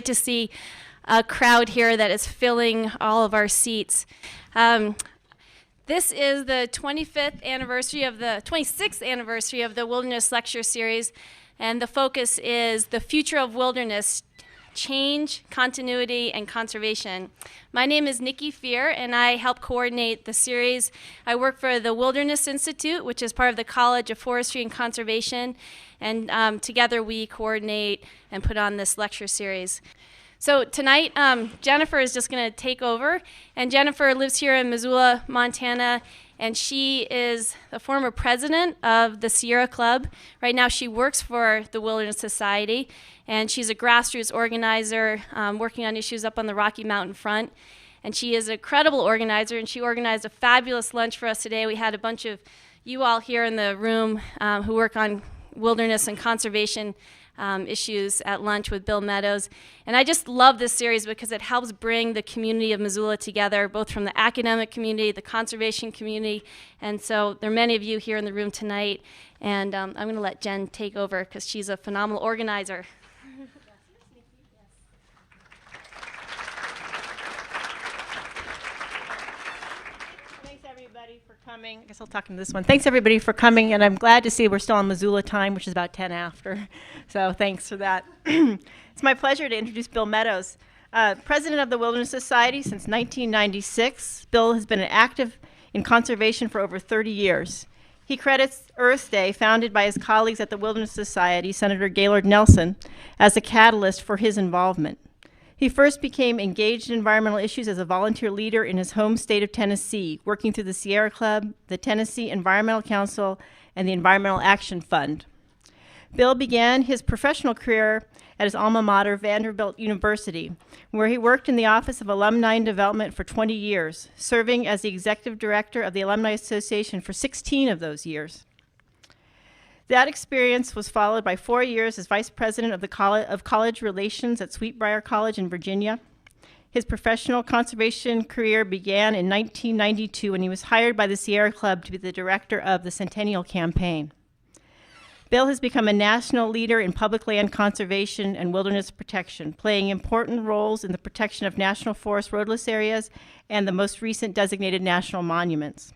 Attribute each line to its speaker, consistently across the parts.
Speaker 1: great to see a crowd here that is filling all of our seats. This is the 26th anniversary of the Wilderness Lecture Series, and the focus is the future of wilderness, change, continuity, and conservation. My name is Nikki Fear, and I help coordinate the series. I work for the Wilderness Institute, which is part of the College of Forestry and Conservation, and together we coordinate and put on this lecture series. So tonight, Jennifer is just going to take over, and Jennifer lives here in Missoula, Montana, and she is the former president of the Sierra Club. Right now she works for the Wilderness Society, and she's a grassroots organizer working on issues up on the Rocky Mountain front. And she is a credible organizer, and she organized a fabulous lunch for us today. We had a bunch of you all here in the room who work on wilderness and conservation issues at lunch with Bill Meadows. And I just love this series because it helps bring the community of Missoula together, both from the academic community, the conservation community. And so there are many of you here in the room tonight. And I'm going to let Jen take over because she's a phenomenal organizer.
Speaker 2: Coming. I guess I'll talk in this one. Thanks everybody for coming, and I'm glad to see we're still on Missoula time, which is about 10 after. So thanks for that. It's my pleasure to introduce Bill Meadows, president of the Wilderness Society since 1996. Bill has been active in conservation for over 30 years. He credits Earth Day, founded by his colleagues at the Wilderness Society, Senator Gaylord Nelson, as a catalyst for his involvement. He first became engaged in environmental issues as a volunteer leader in his home state of Tennessee, working through the Sierra Club, the Tennessee Environmental Council, and the Environmental Action Fund. Bill began his professional career at his alma mater, Vanderbilt University, where he worked in the Office of Alumni Development for 20 years, serving as the executive director of the Alumni Association for 16 of those years. That experience was followed by 4 years as vice president of college relations at Sweetbriar College in Virginia. His professional conservation career began in 1992 when he was hired by the Sierra Club to be the director of the Centennial Campaign. Bill has become a national leader in public land conservation and wilderness protection, playing important roles in the protection of national forest roadless areas and the most recent designated national monuments.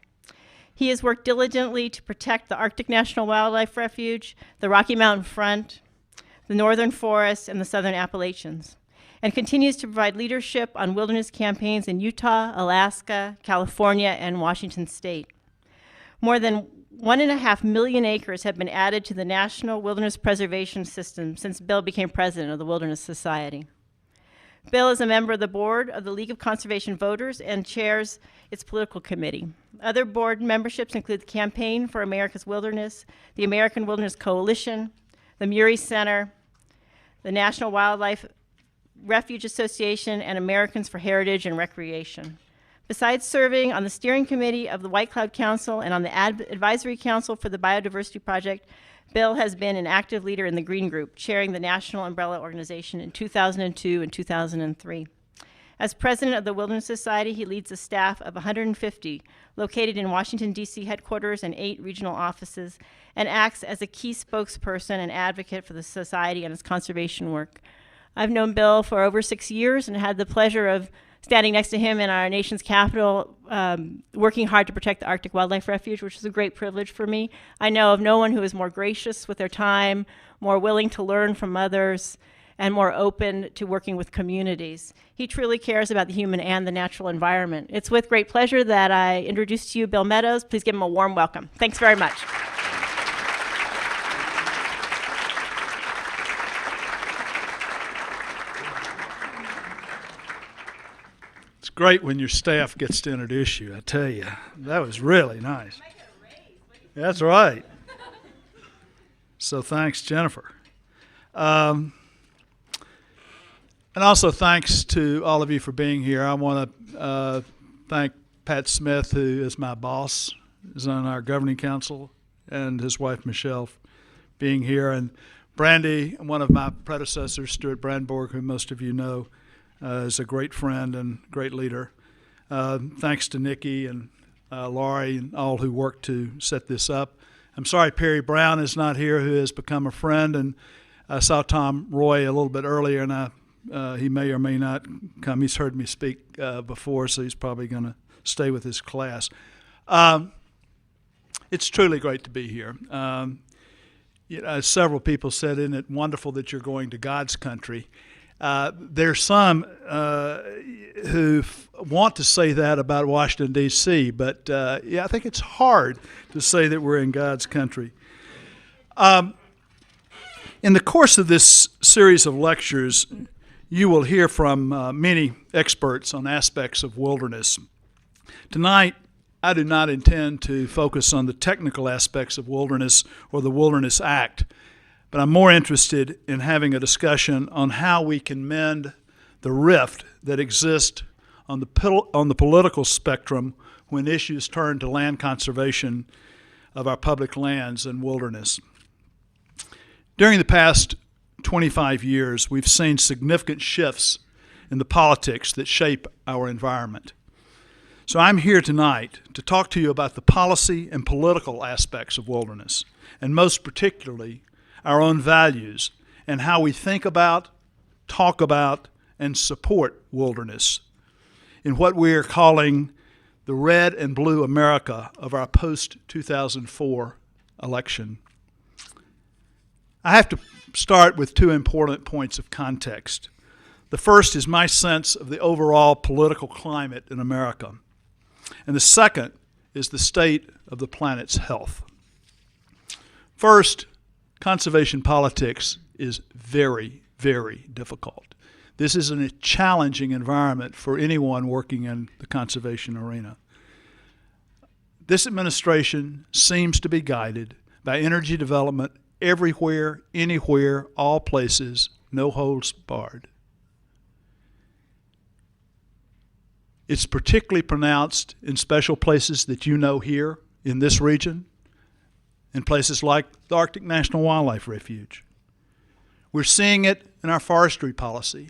Speaker 2: He has worked diligently to protect the Arctic National Wildlife Refuge, the Rocky Mountain Front, the Northern Forests, and the Southern Appalachians, and continues to provide leadership on wilderness campaigns in Utah, Alaska, California, and Washington State. More than 1.5 million acres have been added to the National Wilderness Preservation System since Bill became president of the Wilderness Society. Bill is a member of the board of the League of Conservation Voters and chairs its political committee. Other board memberships include the Campaign for America's Wilderness, the American Wilderness Coalition, the Murie Center, the National Wildlife Refuge Association, and Americans for Heritage and Recreation. Besides serving on the steering committee of the White Cloud Council and on the advisory council for the Biodiversity Project, Bill has been an active leader in the Green Group, chairing the National Umbrella Organization in 2002 and 2003. As president of the Wilderness Society, he leads a staff of 150 located in Washington, D.C. headquarters and 8 regional offices, and acts as a key spokesperson and advocate for the Society and its conservation work. I've known Bill for over 6 years and had the pleasure of standing next to him in our nation's capital, working hard to protect the Arctic Wildlife Refuge, which is a great privilege for me. I know of no one who is more gracious with their time, more willing to learn from others, and more open to working with communities. He truly cares about the human and the natural environment. It's with great pleasure that I introduce to you Bill Meadows. Please give him a warm welcome. Thanks very much.
Speaker 3: It's great when your staff gets to introduce you, I tell you. That was really nice. That's right. So thanks, Jennifer. And also thanks to all of you for being here. I want to thank Pat Smith, who is my boss, is on our governing council, and his wife Michelle being here. And Brandy, one of my predecessors, Stuart Brandborg, who most of you know, is a great friend and great leader. Thanks to Nikki and Laurie and all who worked to set this up. I'm sorry Perry Brown is not here, who has become a friend, and I saw Tom Roy a little bit earlier, and I He may or may not come. He's heard me speak before, so he's probably going to stay with his class. It's truly great to be here. As several people said, isn't it wonderful that you're going to God's country? There's some who want to say that about Washington, D.C., but I think it's hard to say that we're in God's country. In the course of this series of lectures, you will hear from many experts on aspects of wilderness. Tonight, I do not intend to focus on the technical aspects of wilderness or the Wilderness Act, but I'm more interested in having a discussion on how we can mend the rift that exists on the political spectrum when issues turn to land conservation of our public lands and wilderness. During the past 25 years, we've seen significant shifts in the politics that shape our environment. So I'm here tonight to talk to you about the policy and political aspects of wilderness, and most particularly our own values and how we think about, talk about, and support wilderness in what we are calling the red and blue America of our post-2004 election. I have to start with two important points of context. The first is my sense of the overall political climate in America, and the second is the state of the planet's health. First, conservation politics is very, very difficult. This is a challenging environment for anyone working in the conservation arena. This administration seems to be guided by energy development everywhere, anywhere, all places, no holds barred. It's particularly pronounced in special places that you know here in this region, in places like the Arctic National Wildlife Refuge. We're seeing it in our forestry policy,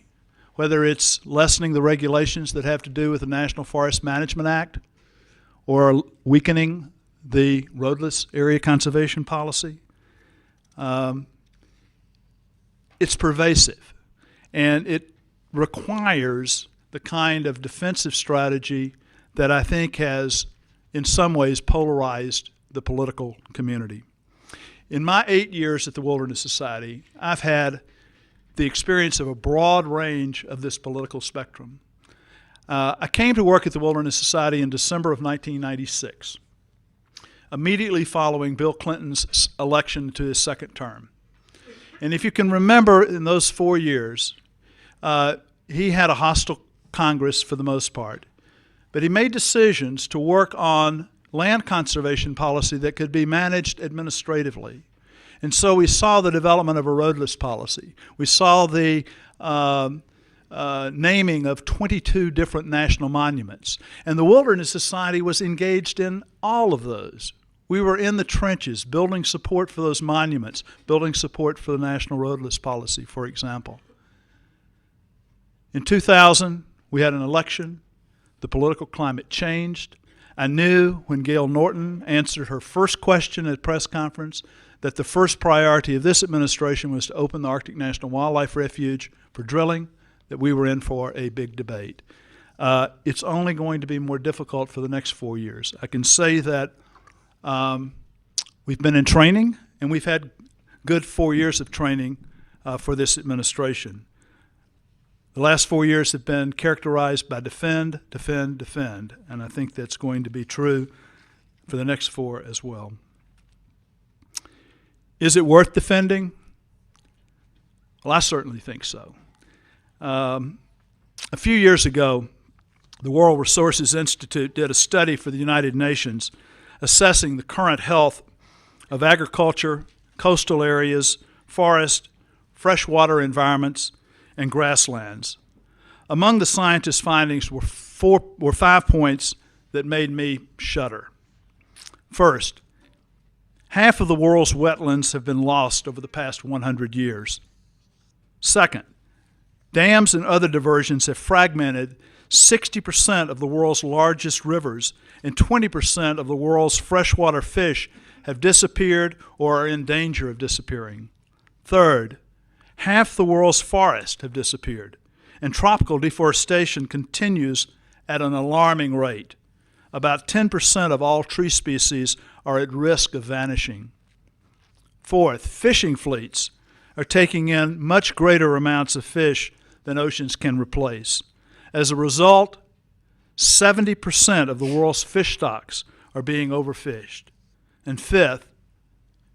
Speaker 3: whether it's lessening the regulations that have to do with the National Forest Management Act or weakening the roadless area conservation policy. It's pervasive, and it requires the kind of defensive strategy that I think has, in some ways, polarized the political community. In my 8 years at the Wilderness Society, I've had the experience of a broad range of this political spectrum. I came to work at the Wilderness Society in December of 1996, immediately following Bill Clinton's election to his second term. And if you can remember, in those 4 years, he had a hostile Congress for the most part, but he made decisions to work on land conservation policy that could be managed administratively. And so we saw the development of a roadless policy. We saw the naming of 22 different national monuments. And the Wilderness Society was engaged in all of those. We were in the trenches, building support for those monuments, building support for the National Roadless Policy, for example. In 2000, we had an election. The political climate changed. I knew when Gail Norton answered her first question at a press conference that the first priority of this administration was to open the Arctic National Wildlife Refuge for drilling, that we were in for a big debate. It's only going to be more difficult for the next 4 years. I can say that we've been in training, and we've had good 4 years of training for this administration. The last 4 years have been characterized by defend, defend, defend, and I think that's going to be true for the next 4 as well. Is it worth defending? Well, I certainly think so. A few years ago, the World Resources Institute did a study for the United Nations assessing the current health of agriculture, coastal areas, forest, freshwater environments, and grasslands. Among the scientists' findings were 5 points that made me shudder. First, half of the world's wetlands have been lost over the past 100 years. Second, dams and other diversions have fragmented 60% of the world's largest rivers, and 20% of the world's freshwater fish have disappeared or are in danger of disappearing. Third, half the world's forests have disappeared. and tropical deforestation continues at an alarming rate. About 10% of all tree species are at risk of vanishing. Fourth, fishing fleets are taking in much greater amounts of fish than oceans can replace. As a result, 70% of the world's fish stocks are being overfished. And fifth,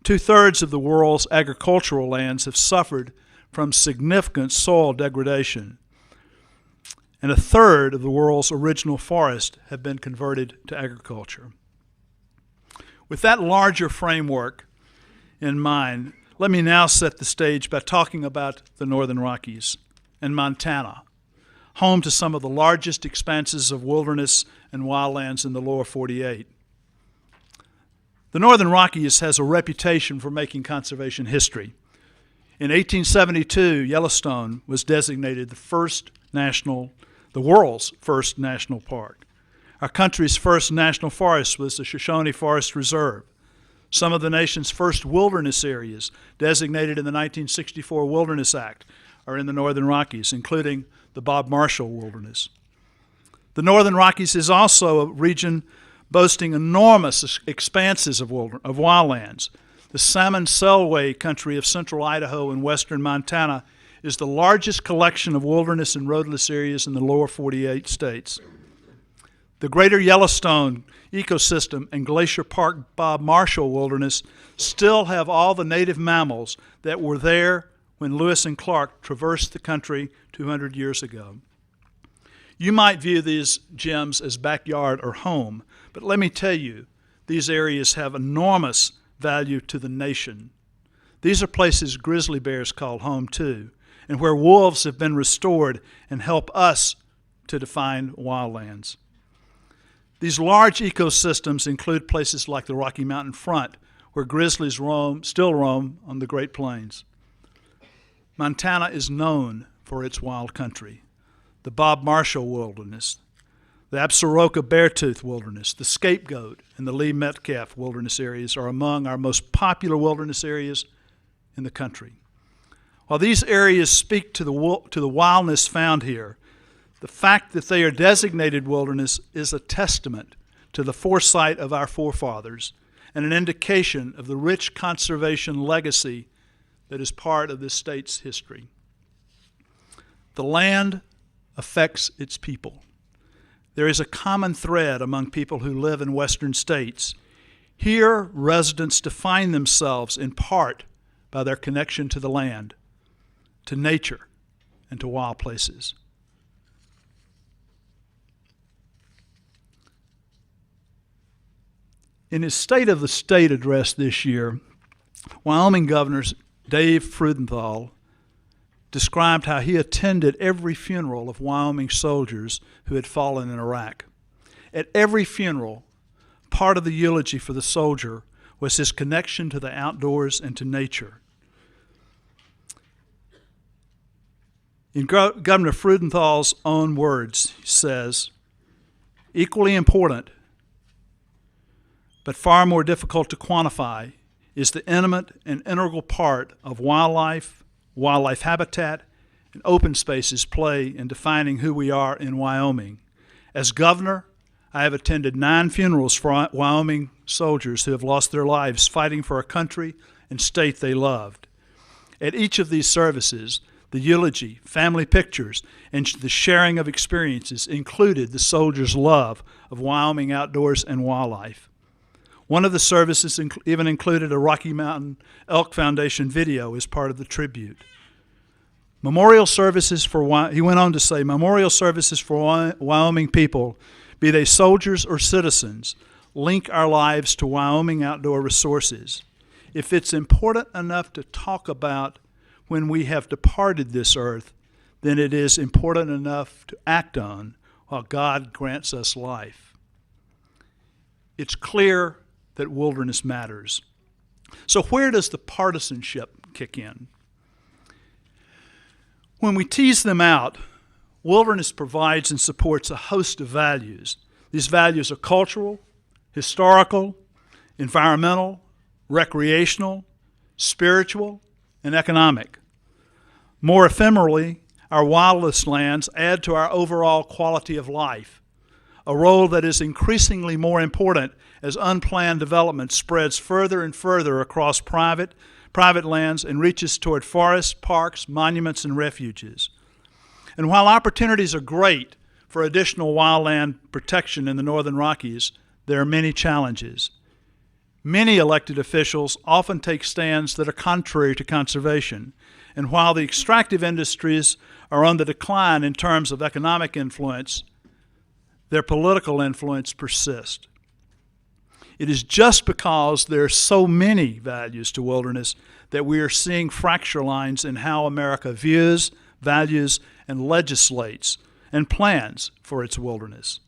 Speaker 3: 2/3 of the world's agricultural lands have suffered from significant soil degradation. And 1/3 of the world's original forests have been converted to agriculture. With that larger framework in mind, let me now set the stage by talking about the Northern Rockies and Montana, home to some of the largest expanses of wilderness and wildlands in the lower 48. The Northern Rockies has a reputation for making conservation history. In 1872, Yellowstone was designated the world's first national park. Our country's first national forest was the Shoshone Forest Reserve. Some of the nation's first wilderness areas, designated in the 1964 Wilderness Act, are in the Northern Rockies, including the Bob Marshall Wilderness. The Northern Rockies is also a region boasting enormous expanses of wildlands. The Salmon Selway country of central Idaho and western Montana is the largest collection of wilderness and roadless areas in the lower 48 states. The Greater Yellowstone ecosystem and Glacier Park Bob Marshall Wilderness still have all the native mammals that were there when Lewis and Clark traversed the country 200 years ago. You might view these gems as backyard or home, but let me tell you, these areas have enormous value to the nation. These are places grizzly bears call home too, and where wolves have been restored and help us to define wildlands. These large ecosystems include places like the Rocky Mountain Front, where grizzlies still roam on the Great Plains. Montana is known for its wild country. The Bob Marshall Wilderness, the Absaroka Beartooth Wilderness, the Scapegoat, and the Lee Metcalf Wilderness areas are among our most popular wilderness areas in the country. While these areas speak to the wildness found here, the fact that they are designated wilderness is a testament to the foresight of our forefathers and an indication of the rich conservation legacy that is part of this state's history. The land affects its people. There is a common thread among people who live in western states. Here, residents define themselves in part by their connection to the land, to nature, and to wild places. In his State of the State address this year, Wyoming Governor Dave Freudenthal described how he attended every funeral of Wyoming soldiers who had fallen in Iraq. At every funeral, part of the eulogy for the soldier was his connection to the outdoors and to nature. In Governor Freudenthal's own words, he says, "Equally important, but far more difficult to quantify, is the intimate and integral part of wildlife habitat, and open spaces play in defining who we are in Wyoming. As governor, I have attended 9 funerals for Wyoming soldiers who have lost their lives fighting for a country and state they loved. At each of these services, the eulogy, family pictures, and the sharing of experiences included the soldiers' love of Wyoming outdoors and wildlife. One of the services even included a Rocky Mountain Elk Foundation video as part of the tribute. Memorial services he went on to say, memorial services for Wyoming people, be they soldiers or citizens, link our lives to Wyoming outdoor resources. If it's important enough to talk about when we have departed this earth, then it is important enough to act on while God grants us life." It's clear that wilderness matters. So where does the partisanship kick in? When we tease them out, wilderness provides and supports a host of values. These values are cultural, historical, environmental, recreational, spiritual, and economic. More ephemerally, our wildest lands add to our overall quality of life, a role that is increasingly more important as unplanned development spreads further and further across private lands and reaches toward forests, parks, monuments, and refuges. And while opportunities are great for additional wildland protection in the Northern Rockies, there are many challenges. Many elected officials often take stands that are contrary to conservation, and while the extractive industries are on the decline in terms of economic influence, their political influence persists. It is just because there are so many values to wilderness that we are seeing fracture lines in how America views, values, and legislates and plans for its wilderness.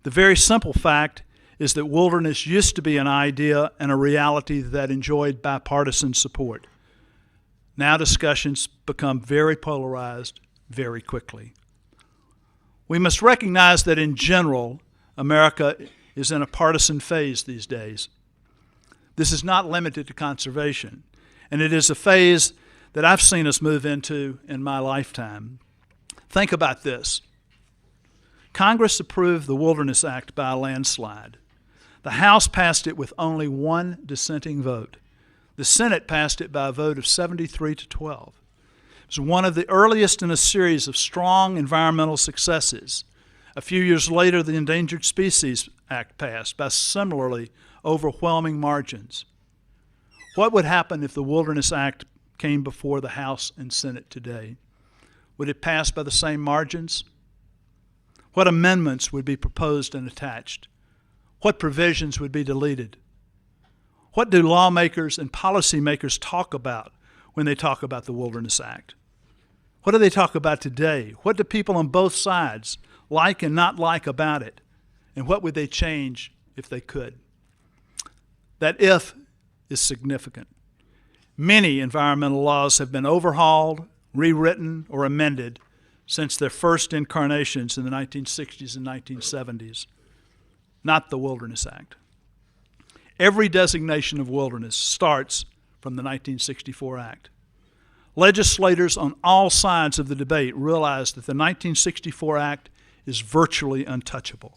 Speaker 3: The very simple fact is that wilderness used to be an idea and a reality that enjoyed bipartisan support. Now discussions become very polarized very quickly. We must recognize that in general, America is in a partisan phase these days. This is not limited to conservation, and it is a phase that I've seen us move into in my lifetime. Think about this. Congress approved the Wilderness Act by a landslide. The House passed it with only one dissenting vote. The Senate passed it by a vote of 73 to 12. It was one of the earliest in a series of strong environmental successes. A few years later, the Endangered Species Act passed by similarly overwhelming margins. What would happen if the Wilderness Act came before the House and Senate today? Would it pass by the same margins? What amendments would be proposed and attached? What provisions would be deleted? What do lawmakers and policymakers talk about when they talk about the Wilderness Act? What do they talk about today? What do people on both sides like and not like about it? And what would they change if they could? That if is significant. Many environmental laws have been overhauled, rewritten, or amended since their first incarnations in the 1960s and 1970s. Not the Wilderness Act. Every designation of wilderness starts from the 1964 Act. Legislators on all sides of the debate realized that the 1964 Act is virtually untouchable.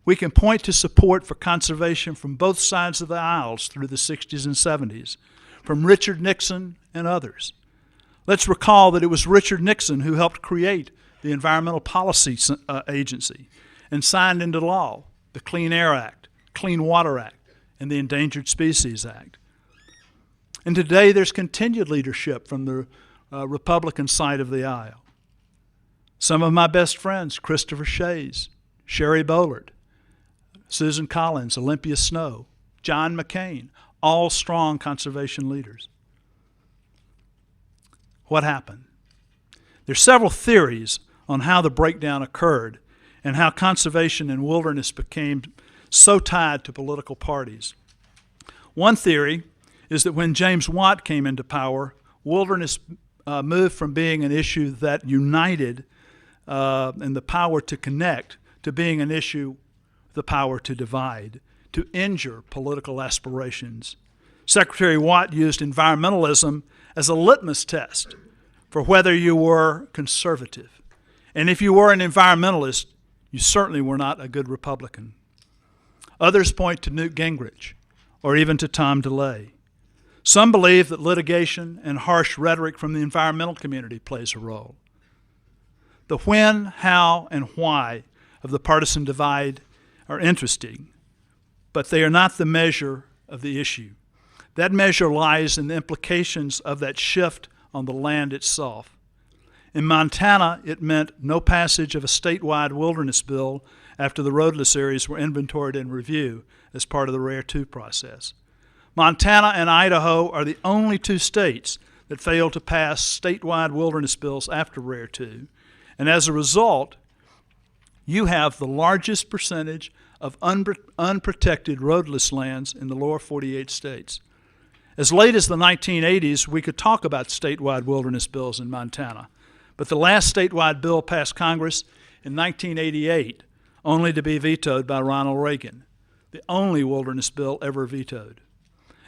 Speaker 3: We can point to support for conservation from both sides of the aisles through the 60s and 70s, from Richard Nixon and others. Let's recall that it was Richard Nixon who helped create the Environmental Policy Agency and signed into law the Clean Air Act, Clean Water Act, and the Endangered Species Act. And today there's continued leadership from the Republican side of the aisle. Some of my best friends, Christopher Shays, Sherry Bollard, Susan Collins, Olympia Snow, John McCain, all strong conservation leaders. What happened? There's several theories on how the breakdown occurred and how conservation and wilderness became so tied to political parties. One theory is that when James Watt came into power, wilderness moved from being an issue that united and the power to connect to being an issue, the power to divide, to injure political aspirations. Secretary Watt used environmentalism as a litmus test for whether you were conservative. And if you were an environmentalist, you certainly were not a good Republican. Others point to Newt Gingrich or even to Tom DeLay. Some believe that litigation and harsh rhetoric from the environmental community plays a role. The when, how, and why of the partisan divide are interesting, but they are not the measure of the issue. That measure lies in the implications of that shift on the land itself. In Montana, it meant no passage of a statewide wilderness bill after the roadless areas were inventoried and reviewed as part of the RARE 2 process. Montana and Idaho are the only two states that failed to pass statewide wilderness bills after RARE 2, and as a result, you have the largest percentage of unprotected roadless lands in the lower 48 states. As late as the 1980s, we could talk about statewide wilderness bills in Montana, but the last statewide bill passed Congress in 1988, only to be vetoed by Ronald Reagan, the only wilderness bill ever vetoed.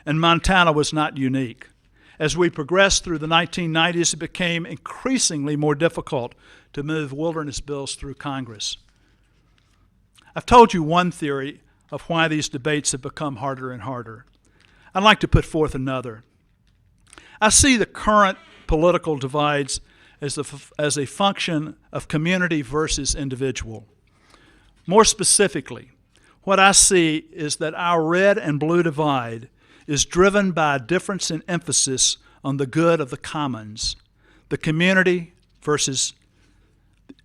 Speaker 3: And Montana was not unique. As we progressed through the 1990s, it became increasingly more difficult to move wilderness bills through Congress. I've told you one theory of why these debates have become harder and harder. I'd like to put forth another. I see the current political divides as a function of community versus individual. More specifically, what I see is that our red and blue divide is driven by a difference in emphasis on the good of the commons, the community versus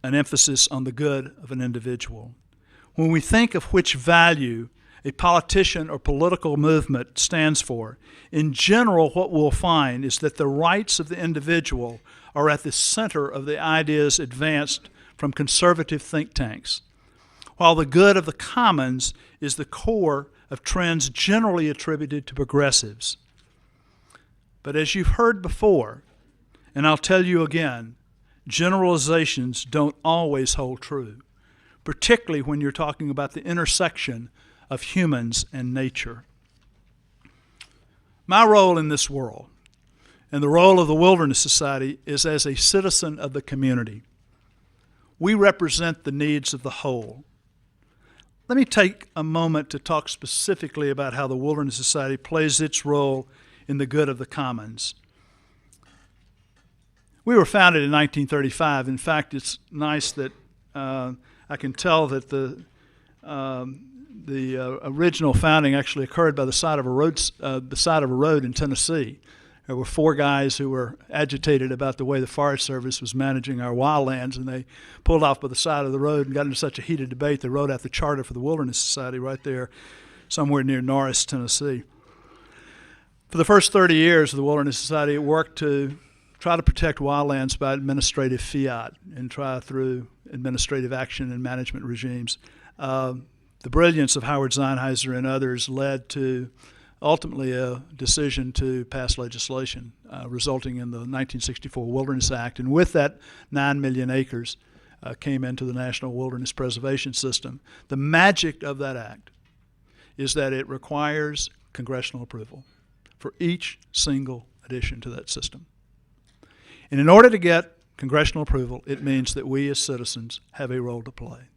Speaker 3: an emphasis on the good of an individual. When we think of which value a politician or political movement stands for, in general what we'll find is that the rights of the individual are at the center of the ideas advanced from conservative think tanks, while the good of the commons is the core of trends generally attributed to progressives. But as you've heard before, and I'll tell you again, generalizations don't always hold true, particularly when you're talking about the intersection of humans and nature. My role in this world, and the role of the Wilderness Society, is as a citizen of the community. We represent the needs of the whole. Let me take a moment to talk specifically about how the Wilderness Society plays its role in the good of the commons. We were founded in 1935. In fact, it's nice that I can tell that the original founding actually occurred by the side of a road in Tennessee. There were 4 guys who were agitated about the way the Forest Service was managing our wildlands, and they pulled off by the side of the road and got into such a heated debate they wrote out the charter for the Wilderness Society right there somewhere near Norris, Tennessee. For the first 30 years of the Wilderness Society, it worked to try to protect wildlands by administrative fiat and try through administrative action and management regimes. The brilliance of Howard Zeinheiser and others led to ultimately a decision to pass legislation, resulting in the 1964 Wilderness Act. And with that, 9 million acres came into the National Wilderness Preservation System. The magic of that act is that it requires congressional approval for each single addition to that system. And in order to get congressional approval, it means that we as citizens have a role to play.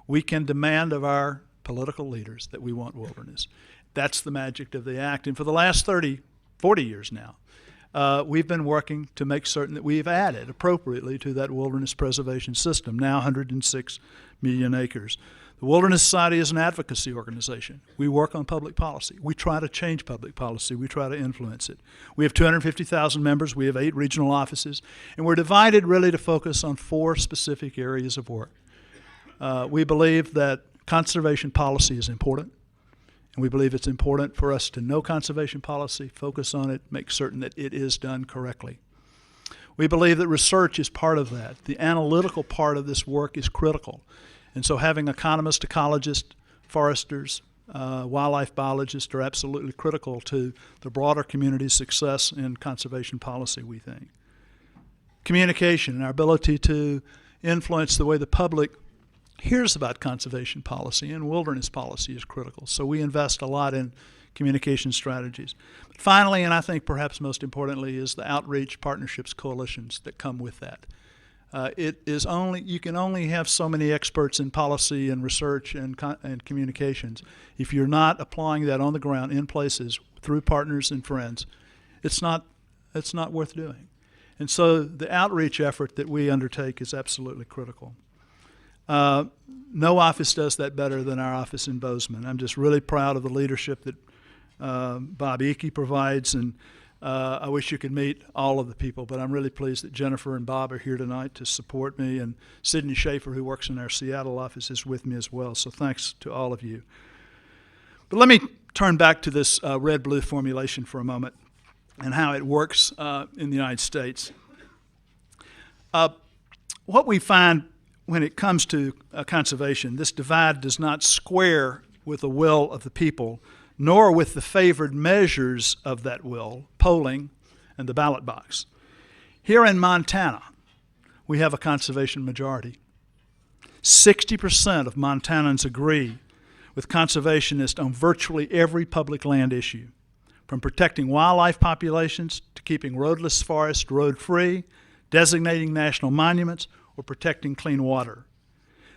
Speaker 3: We can demand of our political leaders that we want wilderness. That's the magic of the act. And for the last 30, 40 years now, we've been working to make certain that we've added appropriately to that wilderness preservation system, now 106 million acres. The Wilderness Society is an advocacy organization. We work on public policy. We try to change public policy. We try to influence it. We have 250,000 members. We have 8 regional offices. And we're divided really to focus on 4 specific areas of work. We believe that conservation policy is important. And we believe it's important for us to know conservation policy, focus on it, make certain that it is done correctly. We believe that research is part of that. The analytical part of this work is critical. And so having economists, ecologists, foresters, wildlife biologists are absolutely critical to the broader community's success in conservation policy, we think. Communication and our ability to influence the way the public hears about conservation policy and wilderness policy is critical. So we invest a lot in communication strategies. But finally, and I think perhaps most importantly, is the outreach, partnerships, coalitions that come with that. You can only have so many experts in policy and research and communications. If you're not applying that on the ground in places through partners and friends, it's not worth doing. And so the outreach effort that we undertake is absolutely critical. No office does that better than our office in Bozeman. I'm just really proud of the leadership that Bob Eakey provides, and I wish you could meet all of the people, but I'm really pleased that Jennifer and Bob are here tonight to support me, and Sidney Schaefer, who works in our Seattle office, is with me as well, so thanks to all of you. But let me turn back to this red-blue formulation for a moment and how it works in the United States. What we find when it comes to conservation, this divide does not square with the will of the people, nor with the favored measures of that will, polling and the ballot box. Here in Montana, we have a conservation majority. 60% of Montanans agree with conservationists on virtually every public land issue, from protecting wildlife populations to keeping roadless forests road-free, designating national monuments, or protecting clean water.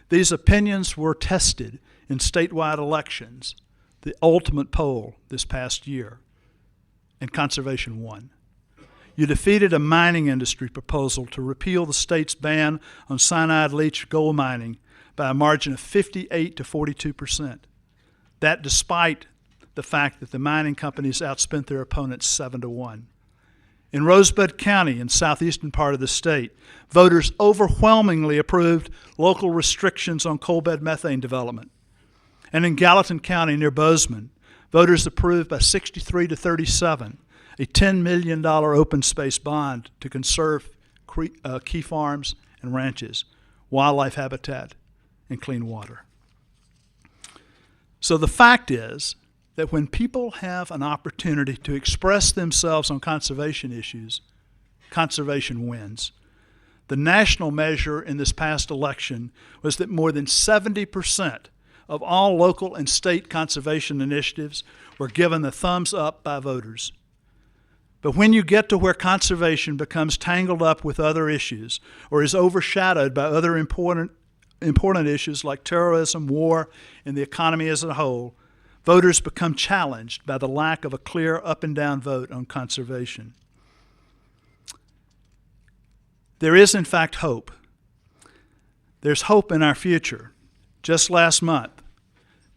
Speaker 3: These opinions were tested in statewide elections, the ultimate poll this past year, and conservation won. You defeated a mining industry proposal to repeal the state's ban on cyanide leach gold mining by a margin of 58 to 42%. That despite the fact that the mining companies outspent their opponents 7-1. In Rosebud County, in southeastern part of the state, voters overwhelmingly approved local restrictions on coal bed methane development. And in Gallatin County, near Bozeman, voters approved by 63 to 37 a $10 million open space bond to conserve key farms and ranches, wildlife habitat, and clean water. So the fact is that when people have an opportunity to express themselves on conservation issues, conservation wins. The national measure in this past election was that more than 70% of all local and state conservation initiatives were given the thumbs up by voters. But when you get to where conservation becomes tangled up with other issues or is overshadowed by other important issues like terrorism, war, and the economy as a whole, voters become challenged by the lack of a clear up and down vote on conservation. There is, in fact, hope. There's hope in our future. Just last month,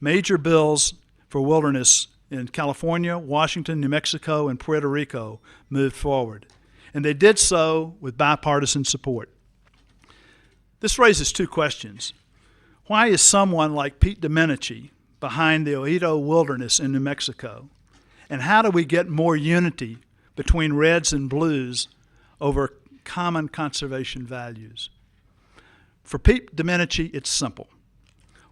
Speaker 3: major bills for wilderness in California, Washington, New Mexico, and Puerto Rico moved forward. And they did so with bipartisan support. This raises two questions. Why is someone like Pete Domenici behind the Ojito Wilderness in New Mexico? And how do we get more unity between reds and blues over common conservation values? For Pete Domenici, it's simple.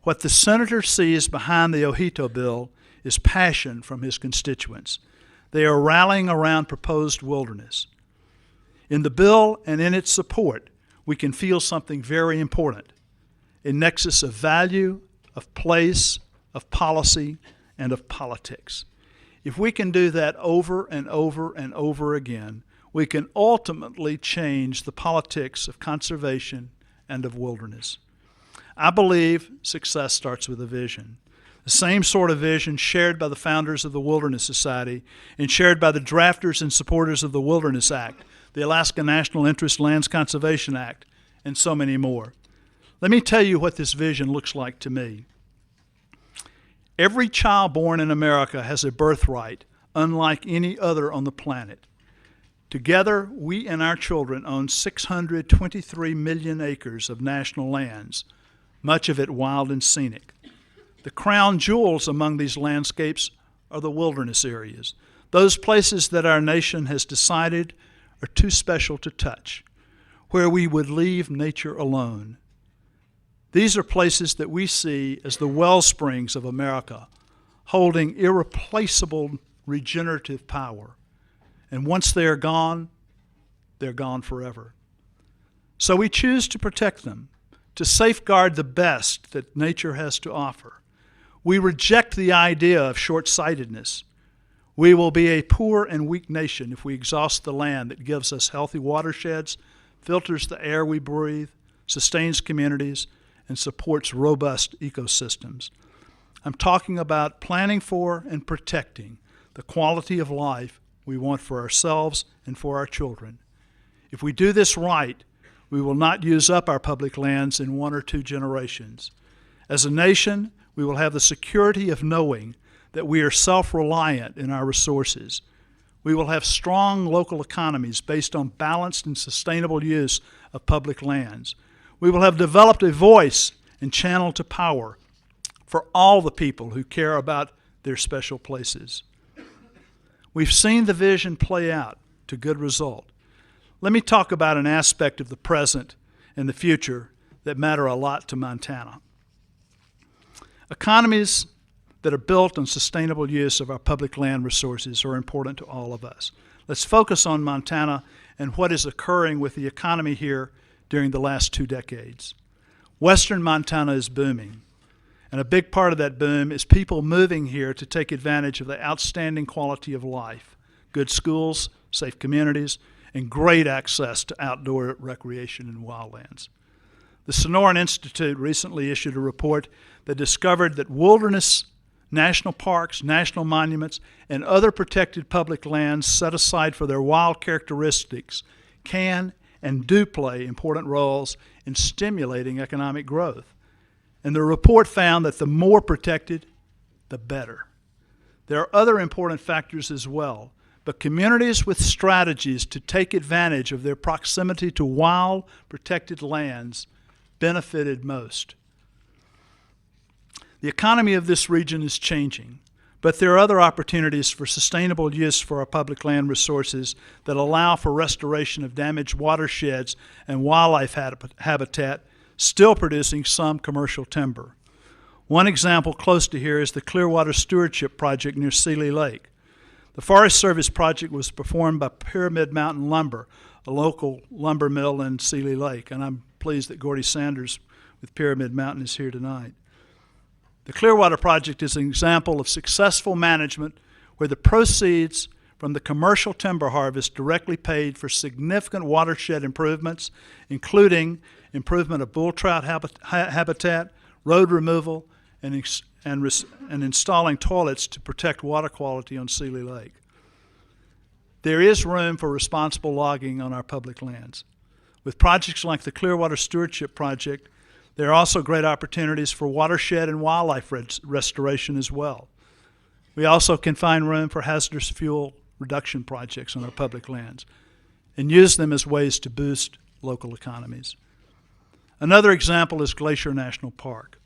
Speaker 3: What the senator sees behind the Ojito bill is passion from his constituents. They are rallying around proposed wilderness. In the bill and in its support, we can feel something very important, a nexus of value, of place, of policy, and of politics. If we can do that over and over and over again, we can ultimately change the politics of conservation and of wilderness. I believe success starts with a vision. The same sort of vision shared by the founders of the Wilderness Society and shared by the drafters and supporters of the Wilderness Act, the Alaska National Interest Lands Conservation Act, and so many more. Let me tell you what this vision looks like to me. Every child born in America has a birthright unlike any other on the planet. Together, we and our children own 623 million acres of national lands, much of it wild and scenic. The crown jewels among these landscapes are the wilderness areas, those places that our nation has decided are too special to touch, where we would leave nature alone. These are places that we see as the well springs of America, holding irreplaceable regenerative power. And once they are gone, they're gone forever. So we choose to protect them, to safeguard the best that nature has to offer. We reject the idea of short-sightedness. We will be a poor and weak nation if we exhaust the land that gives us healthy watersheds, filters the air we breathe, sustains communities, and supports robust ecosystems. I'm talking about planning for and protecting the quality of life we want for ourselves and for our children. If we do this right, we will not use up our public lands in 1 or 2 generations. As a nation, we will have the security of knowing that we are self-reliant in our resources. We will have strong local economies based on balanced and sustainable use of public lands. We will have developed a voice and channel to power for all the people who care about their special places. We've seen the vision play out to good result. Let me talk about an aspect of the present and the future that matter a lot to Montana. Economies that are built on sustainable use of our public land resources are important to all of us. Let's focus on Montana and what is occurring with the economy here during the last 2 decades. Western Montana is booming, And a big part of that boom is people moving here to take advantage of the outstanding quality of life, good schools, safe communities, and great access to outdoor recreation and wildlands. The Sonoran Institute recently issued a report that discovered that wilderness, national parks, national monuments, and other protected public lands set aside for their wild characteristics can and do play important roles in stimulating economic growth. And the report found that the more protected, the better. There are other important factors as well, but communities with strategies to take advantage of their proximity to wild, protected lands benefited most. The economy of this region is changing, but there are other opportunities for sustainable use for our public land resources that allow for restoration of damaged watersheds and wildlife habitat, still producing some commercial timber. One example close to here is the Clearwater Stewardship Project near Seeley Lake. The Forest Service project was performed by Pyramid Mountain Lumber, a local lumber mill in Seeley Lake, and I'm pleased that Gordy Sanders with Pyramid Mountain is here tonight. The Clearwater project is an example of successful management where the proceeds from the commercial timber harvest directly paid for significant watershed improvements, including improvement of bull trout habitat, road removal, and installing toilets to protect water quality on Seeley Lake. There is room for responsible logging on our public lands. With projects like the Clearwater Stewardship Project, there are also great opportunities for watershed and wildlife restoration as well. We also can find room for hazardous fuel reduction projects on our public lands and use them as ways to boost local economies. Another example is Glacier National Park,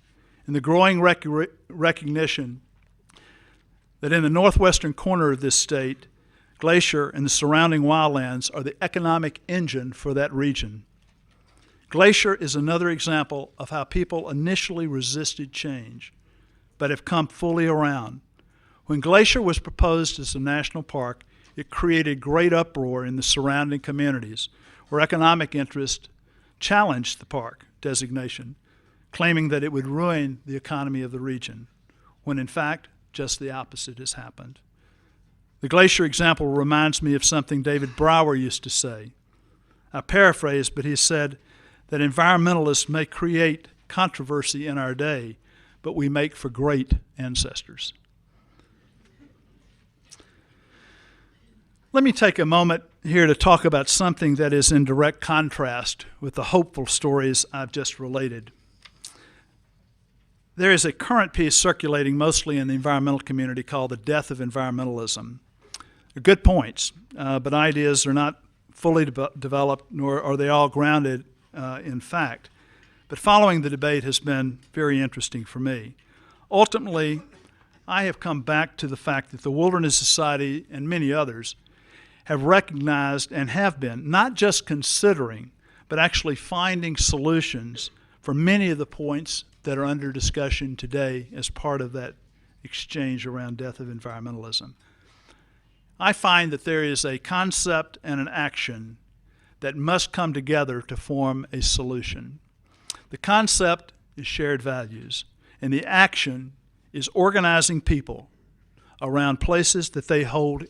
Speaker 3: and the growing recognition that in the northwestern corner of this state, Glacier and the surrounding wildlands are the economic engine for that region. Glacier is another example of how people initially resisted change, but have come fully around. When Glacier was proposed as a national park, it created great uproar in the surrounding communities, where economic interest challenged the park designation, claiming that it would ruin the economy of the region, when in fact, just the opposite has happened. The Glacier example reminds me of something David Brower used to say. I paraphrase, but he said that environmentalists may create controversy in our day, but we make for great ancestors. Let me take a moment here to talk about something that is in direct contrast with the hopeful stories I've just related. There is a current piece circulating mostly in the environmental community called The Death of Environmentalism. They're good points, but ideas are not fully developed, nor are they all grounded in fact. But following the debate has been very interesting for me. Ultimately, I have come back to the fact that the Wilderness Society and many others have recognized and have been not just considering, but actually finding solutions for many of the points that are under discussion today as part of that exchange around death of environmentalism. I find that there is a concept and an action that must come together to form a solution. The concept is shared values, and the action is organizing people around places that they hold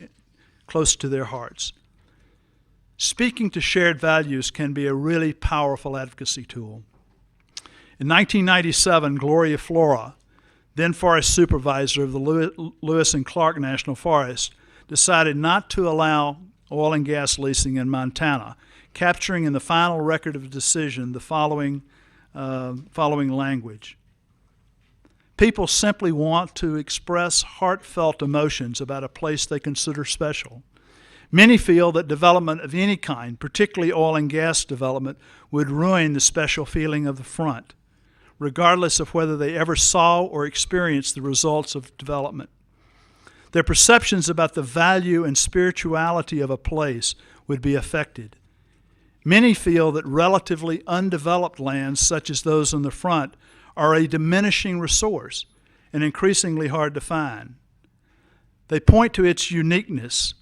Speaker 3: close to their hearts. Speaking to shared values can be a really powerful advocacy tool. In 1997, Gloria Flora, then forest supervisor of the Lewis and Clark National Forest, decided not to allow oil and gas leasing in Montana, capturing in the final record of decision the following language. People simply want to express heartfelt emotions about a place they consider special. Many feel that development of any kind, particularly oil and gas development, would ruin the special feeling of the front, regardless of whether they ever saw or experienced the results of development. Their perceptions about the value and spirituality of a place would be affected. Many feel that relatively undeveloped lands, such as those on the front, are a diminishing resource and increasingly hard to find. They point to its uniqueness.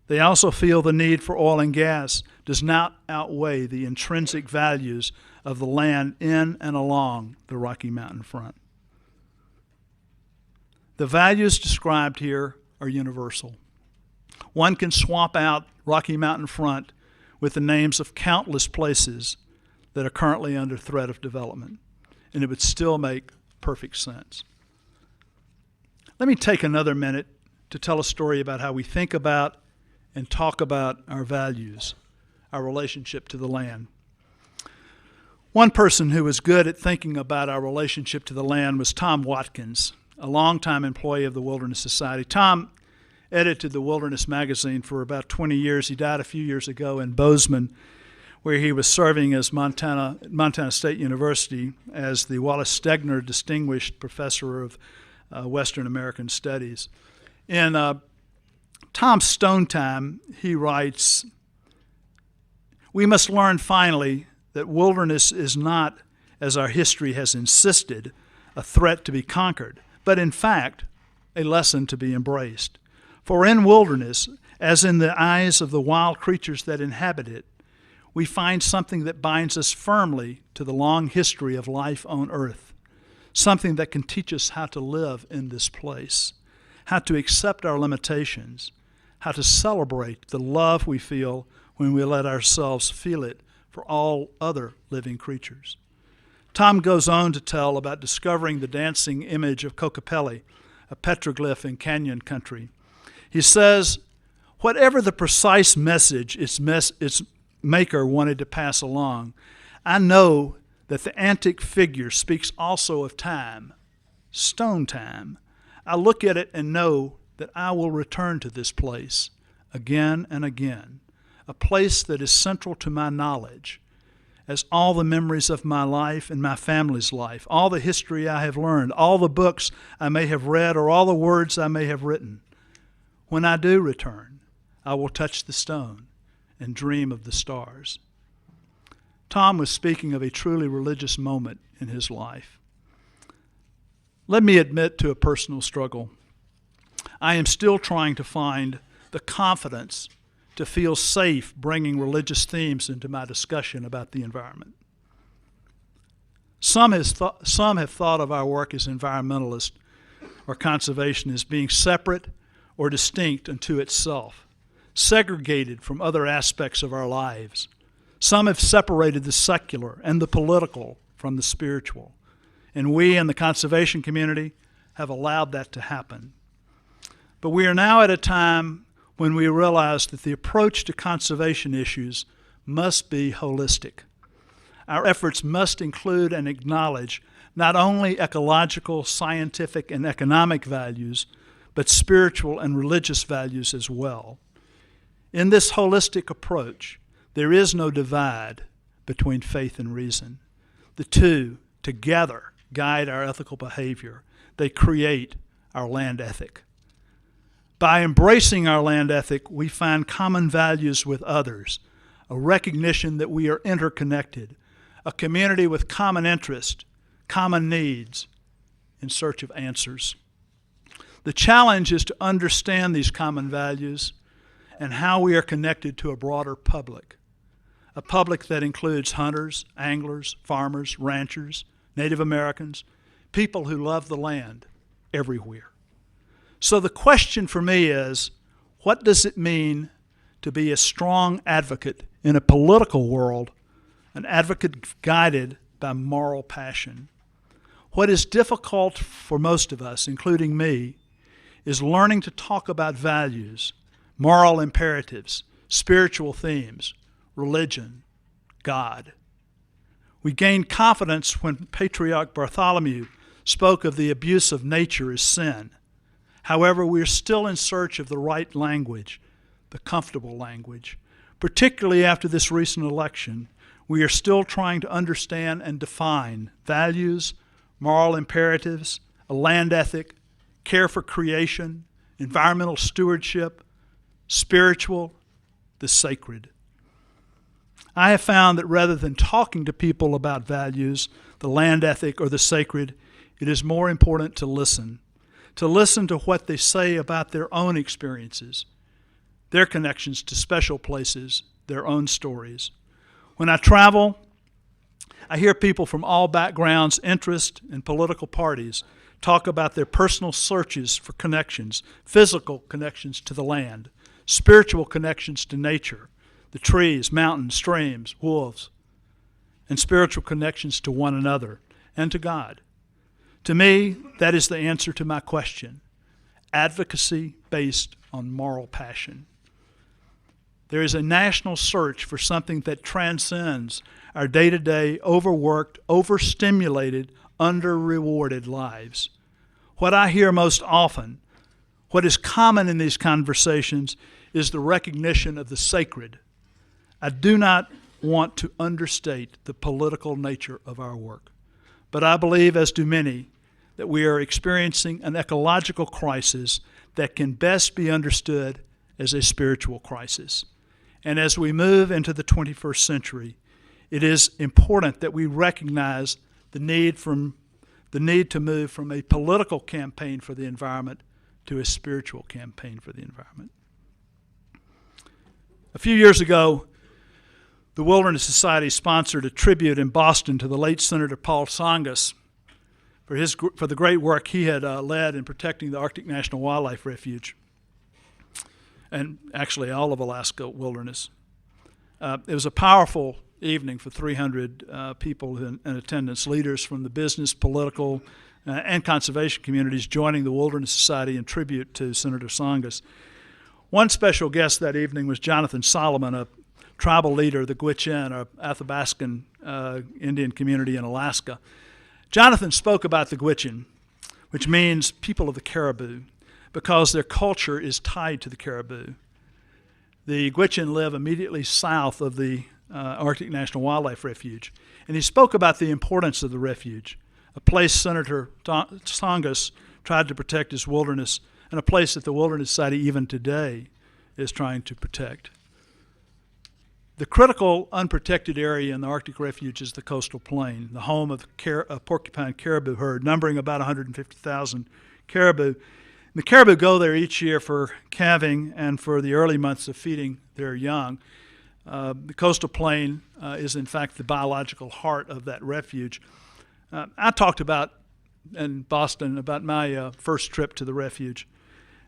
Speaker 3: They also feel the need for oil and gas does not outweigh the intrinsic values of the land in and along the Rocky Mountain front. The values described here are universal. One can swap out Rocky Mountain Front with the names of countless places that are currently under threat of development, and it would still make perfect sense. Let me take another minute to tell a story about how we think about and talk about our values, our relationship to the land. One person who was good at thinking about our relationship to the land was Tom Watkins, a longtime employee of the Wilderness Society. Tom edited the Wilderness magazine for about 20 years. He died a few years ago in Bozeman, where he was serving as Montana State University as the Wallace Stegner Distinguished Professor of Western American Studies. In Tom's Stone Time, he writes, "We must learn finally that wilderness is not, as our history has insisted, a threat to be conquered, but in fact, a lesson to be embraced. For in wilderness, as in the eyes of the wild creatures that inhabit it, we find something that binds us firmly to the long history of life on earth, something that can teach us how to live in this place, how to accept our limitations, how to celebrate the love we feel when we let ourselves feel it for all other living creatures." Tom goes on to tell about discovering the dancing image of Kokopelli, a petroglyph in Canyon country. He says, "Whatever the precise message its maker wanted to pass along, I know that the antic figure speaks also of time, stone time. I look at it and know that I will return to this place again and again, a place that is central to my knowledge, as all the memories of my life and my family's life, all the history I have learned, all the books I may have read, or all the words I may have written. When I do return, I will touch the stone and dream of the stars." Tom was speaking of a truly religious moment in his life. Let me admit to a personal struggle. I am still trying to find the confidence to feel safe bringing religious themes into my discussion about the environment. Some have thought of our work as environmentalist or conservation as being separate or distinct unto itself, segregated from other aspects of our lives. Some have separated the secular and the political from the spiritual, and we in the conservation community have allowed that to happen. But we are now at a time when we realize that the approach to conservation issues must be holistic. Our efforts must include and acknowledge not only ecological, scientific, and economic values, but spiritual and religious values as well. In this holistic approach, there is no divide between faith and reason. The two together guide our ethical behavior. They create our land ethic. By embracing our land ethic, we find common values with others, a recognition that we are interconnected, a community with common interest, common needs, in search of answers. The challenge is to understand these common values and how we are connected to a broader public, a public that includes hunters, anglers, farmers, ranchers, Native Americans, people who love the land everywhere. So the question for me is, what does it mean to be a strong advocate in a political world, an advocate guided by moral passion? What is difficult for most of us, including me, is learning to talk about values, moral imperatives, spiritual themes, religion, God. We gained confidence when Patriarch Bartholomew spoke of the abuse of nature as sin. However, we are still in search of the right language, the comfortable language. Particularly after this recent election, we are still trying to understand and define values, moral imperatives, a land ethic, care for creation, environmental stewardship, spiritual, the sacred. I have found that rather than talking to people about values, the land ethic, or the sacred, it is more important to listen to what they say about their own experiences, their connections to special places, their own stories. When I travel, I hear people from all backgrounds, interests, and political parties talk about their personal searches for connections, physical connections to the land, spiritual connections to nature, the trees, mountains, streams, wolves, and spiritual connections to one another and to God. To me, that is the answer to my question: advocacy based on moral passion. There is a national search for something that transcends our day-to-day, overworked, overstimulated, under-rewarded lives. What I hear most often, what is common in these conversations, is the recognition of the sacred. I do not want to understate the political nature of our work, but I believe, as do many, that we are experiencing an ecological crisis that can best be understood as a spiritual crisis. And as we move into the 21st century, it is important that we recognize the need to move from a political campaign for the environment to a spiritual campaign for the environment. A few years ago, the Wilderness Society sponsored a tribute in Boston to the late Senator Paul Tsongas for the great work he had led in protecting the Arctic National Wildlife Refuge, and actually all of Alaska wilderness. It was a powerful evening for 300 people in attendance, leaders from the business, political, and conservation communities joining the Wilderness Society in tribute to Senator Tsongas. One special guest that evening was Jonathan Solomon, a tribal leader of the Gwich'in, or Athabascan Indian community in Alaska. Jonathan spoke about the Gwich'in, which means people of the caribou, because their culture is tied to the caribou. The Gwich'in live immediately south of the Arctic National Wildlife Refuge, and he spoke about the importance of the refuge, a place Senator Tsongas tried to protect as wilderness, and a place that the Wilderness Society even today is trying to protect. The critical unprotected area in the Arctic Refuge is the coastal plain, the home of the porcupine caribou herd, numbering about 150,000 caribou. The caribou go there each year for calving and for the early months of feeding their young. The coastal plain is, in fact, the biological heart of that refuge. I talked about in Boston about my first trip to the refuge,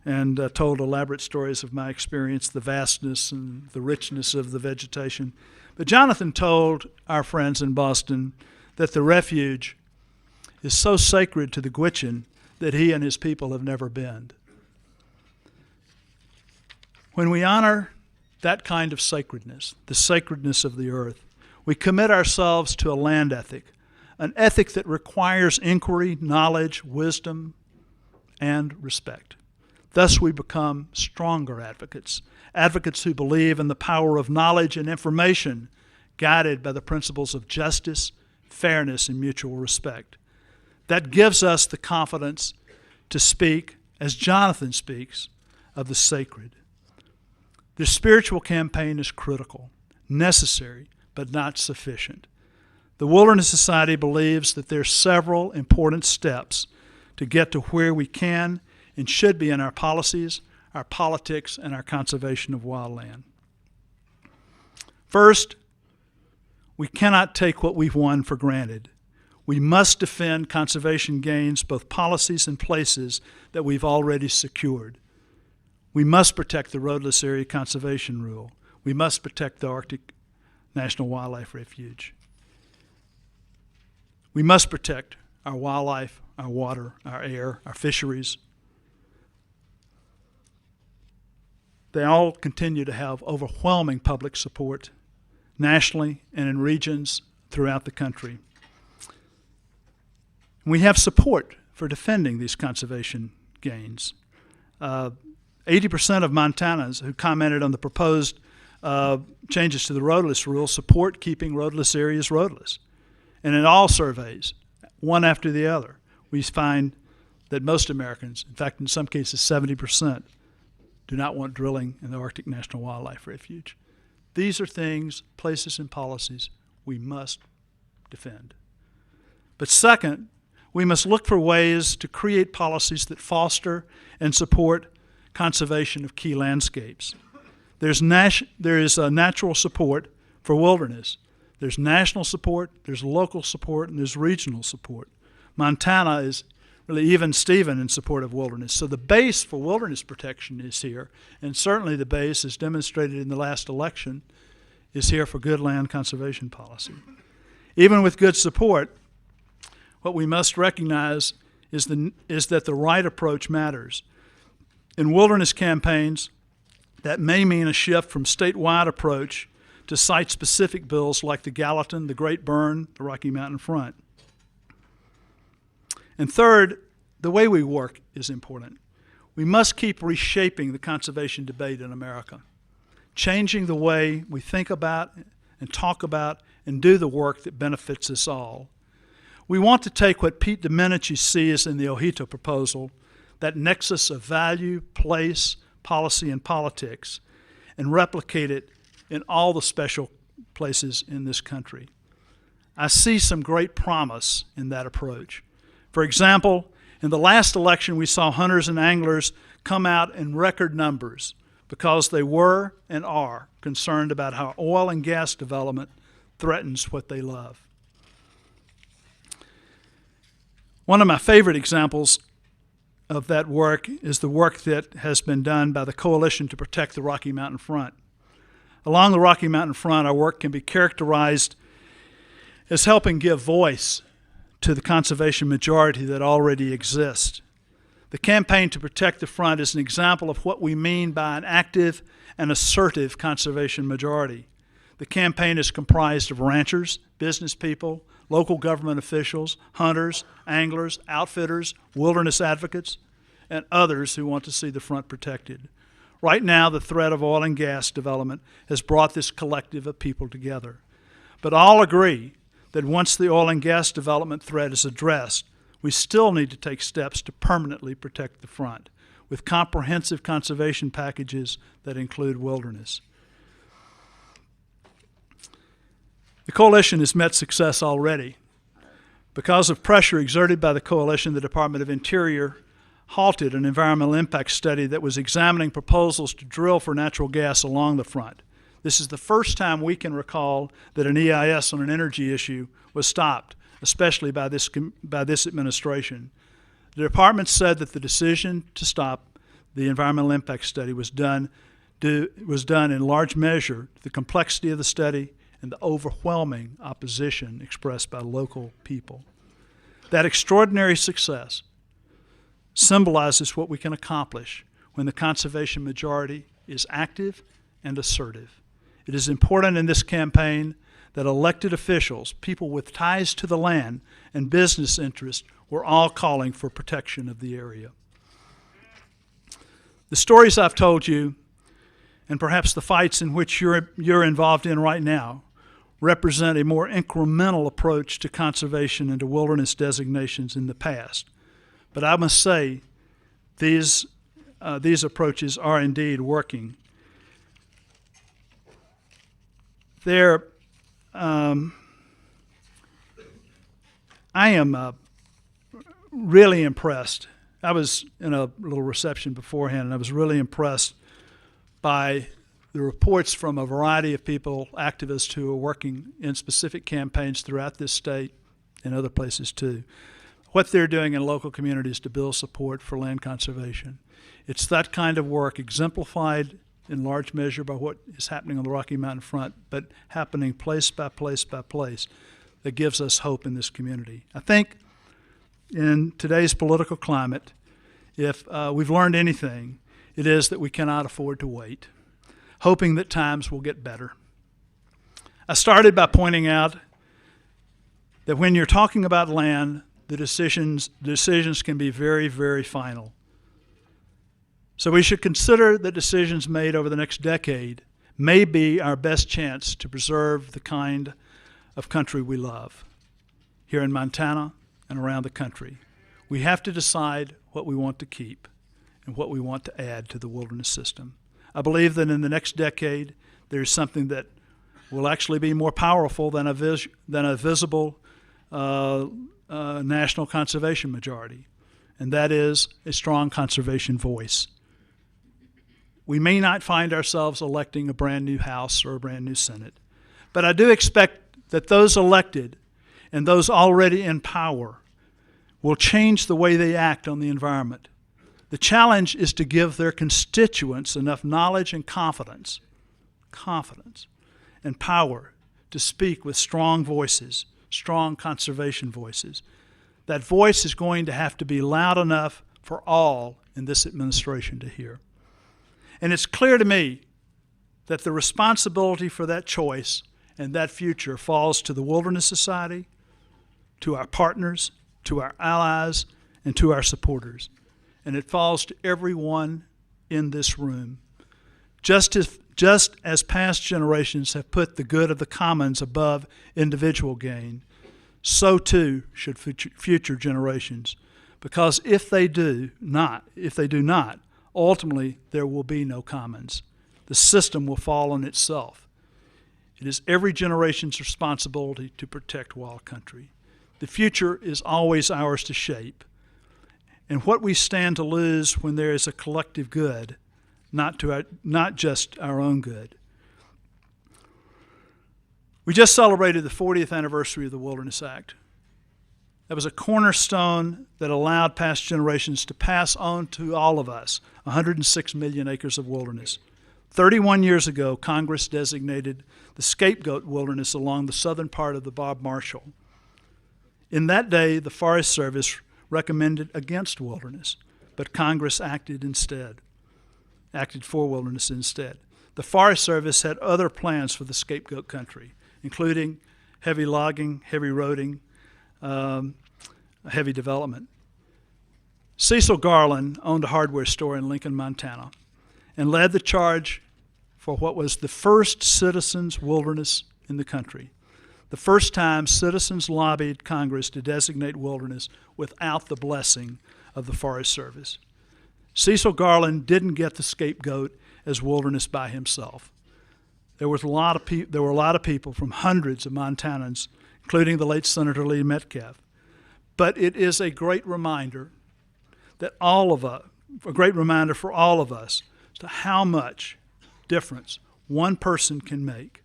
Speaker 3: and told elaborate stories of my experience, the vastness and the richness of the vegetation. But Jonathan told our friends in Boston that the refuge is so sacred to the Gwich'in that he and his people have never been. When we honor that kind of sacredness, the sacredness of the earth, we commit ourselves to a land ethic, an ethic that requires inquiry, knowledge, wisdom, and respect. Thus we become stronger advocates, advocates who believe in the power of knowledge and information, guided by the principles of justice, fairness, and mutual respect. That gives us the confidence to speak, as Jonathan speaks, of the sacred. This spiritual campaign is critical, necessary, but not sufficient. The Wilderness Society believes that there are several important steps to get to where we can and should be in our policies, our politics, and our conservation of wildland. First, we cannot take what we've won for granted. We must defend conservation gains, both policies and places that we've already secured. We must protect the roadless area conservation rule. We must protect the Arctic National Wildlife Refuge. We must protect our wildlife, our water, our air, our fisheries. They all continue to have overwhelming public support nationally and in regions throughout the country. We have support for defending these conservation gains. 80% of Montanans who commented on the proposed changes to the roadless rule support keeping roadless areas roadless. And in all surveys, one after the other, we find that most Americans, in fact in some cases 70%, do not want drilling in the Arctic National Wildlife Refuge. These are things, places, and policies we must defend. But second, we must look for ways to create policies that foster and support conservation of key landscapes. There is natural support for wilderness. There's national support, there's local support, and there's regional support. Montana is really even Steven in support of wilderness. So the base for wilderness protection is here, and certainly the base, as demonstrated in the last election, is here for good land conservation policy. Even with good support, what we must recognize is that the right approach matters. In wilderness campaigns, that may mean a shift from statewide approach to site-specific bills like the Gallatin, the Great Burn, the Rocky Mountain Front. And third, the way we work is important. We must keep reshaping the conservation debate in America, changing the way we think about and talk about and do the work that benefits us all. We want to take what Pete Domenici sees in the Ojito proposal, that nexus of value, place, policy, and politics, and replicate it in all the special places in this country. I see some great promise in that approach. For example, in the last election, we saw hunters and anglers come out in record numbers because they were and are concerned about how oil and gas development threatens what they love. One of my favorite examples of that work is the work that has been done by the Coalition to Protect the Rocky Mountain Front. Along the Rocky Mountain Front, our work can be characterized as helping give voice to the conservation majority that already exists. The campaign to protect the front is an example of what we mean by an active and assertive conservation majority. The campaign is comprised of ranchers, business people, local government officials, hunters, anglers, outfitters, wilderness advocates, and others who want to see the front protected. Right now, the threat of oil and gas development has brought this collective of people together. But all agree that once the oil and gas development threat is addressed, we still need to take steps to permanently protect the front with comprehensive conservation packages that include wilderness. The Coalition has met success already. Because of pressure exerted by the Coalition, the Department of Interior halted an environmental impact study that was examining proposals to drill for natural gas along the front. This is the first time we can recall that an EIS on an energy issue was stopped, especially by this administration. The department said that the decision to stop the environmental impact study was done in large measure to the complexity of the study and the overwhelming opposition expressed by local people. That extraordinary success symbolizes what we can accomplish when the conservation majority is active and assertive. It is important in this campaign that elected officials, people with ties to the land and business interests, were all calling for protection of the area. The stories I've told you, and perhaps the fights in which you're involved in right now, represent a more incremental approach to conservation and to wilderness designations in the past. But I must say, these approaches are indeed working. I am really impressed. I was in a little reception beforehand, and I was really impressed by the reports from a variety of people, activists who are working in specific campaigns throughout this state and other places too, what they're doing in local communities to build support for land conservation. It's that kind of work, exemplified in large measure by what is happening on the Rocky Mountain Front, but happening place by place by place, that gives us hope in this community. I think in today's political climate, if we've learned anything, it is that we cannot afford to wait, hoping that times will get better. I started by pointing out that when you're talking about land, the decisions can be very, very final. So we should consider that decisions made over the next decade may be our best chance to preserve the kind of country we love here in Montana and around the country. We have to decide what we want to keep and what we want to add to the wilderness system. I believe that in the next decade, there's something that will actually be more powerful than a visible national conservation majority, and that is a strong conservation voice. We may not find ourselves electing a brand new House or a brand new Senate, but I do expect that those elected and those already in power will change the way they act on the environment. The challenge is to give their constituents enough knowledge and confidence and power to speak with strong voices, strong conservation voices. That voice is going to have to be loud enough for all in this administration to hear. And it's clear to me that the responsibility for that choice and that future falls to the Wilderness Society, to our partners, to our allies, and to our supporters. And it falls to everyone in this room. Just as past generations have put the good of the commons above individual gain, so too should future generations. Because if they do not, ultimately there will be no commons. The system will fall on itself. It is every generation's responsibility to protect wild country. The future is always ours to shape. And what we stand to lose when there is a collective good, not just our own good. We just celebrated the 40th anniversary of the Wilderness Act. That was a cornerstone that allowed past generations to pass on to all of us 106 million acres of wilderness. 31 years ago, Congress designated the scapegoat wilderness along the southern part of the Bob Marshall. In that day, the Forest Service recommended against wilderness, but Congress acted for wilderness instead. The Forest Service had other plans for the scapegoat country, including heavy logging, heavy roading, heavy development. Cecil Garland owned a hardware store in Lincoln, Montana, and led the charge for what was the first citizens' wilderness in the country. The first time citizens lobbied Congress to designate wilderness without the blessing of the Forest Service. Cecil Garland didn't get the scapegoat as wilderness by himself. There were a lot of people from hundreds of Montanans, including the late Senator Lee Metcalf. But it is a great reminder for all of us as to how much difference one person can make.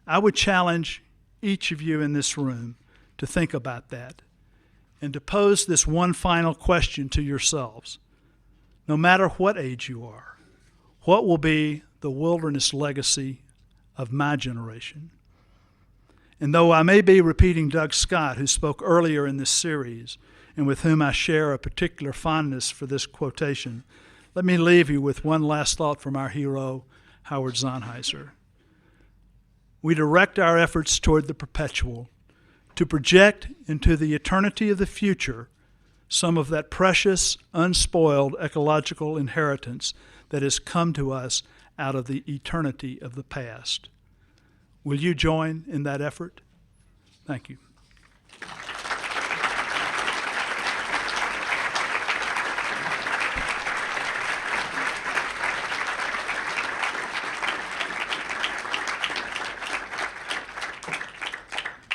Speaker 3: I would challenge each of you in this room to think about that and to pose this one final question to yourselves. No matter what age you are, what will be the wilderness legacy of my generation? And though I may be repeating Doug Scott, who spoke earlier in this series and with whom I share a particular fondness for this quotation, let me leave you with one last thought from our hero, Howard Sonnheiser. We direct our efforts toward the perpetual, to project into the eternity of the future some of that precious, unspoiled ecological inheritance that has come to us out of the eternity of the past. Will you join in that effort? Thank you.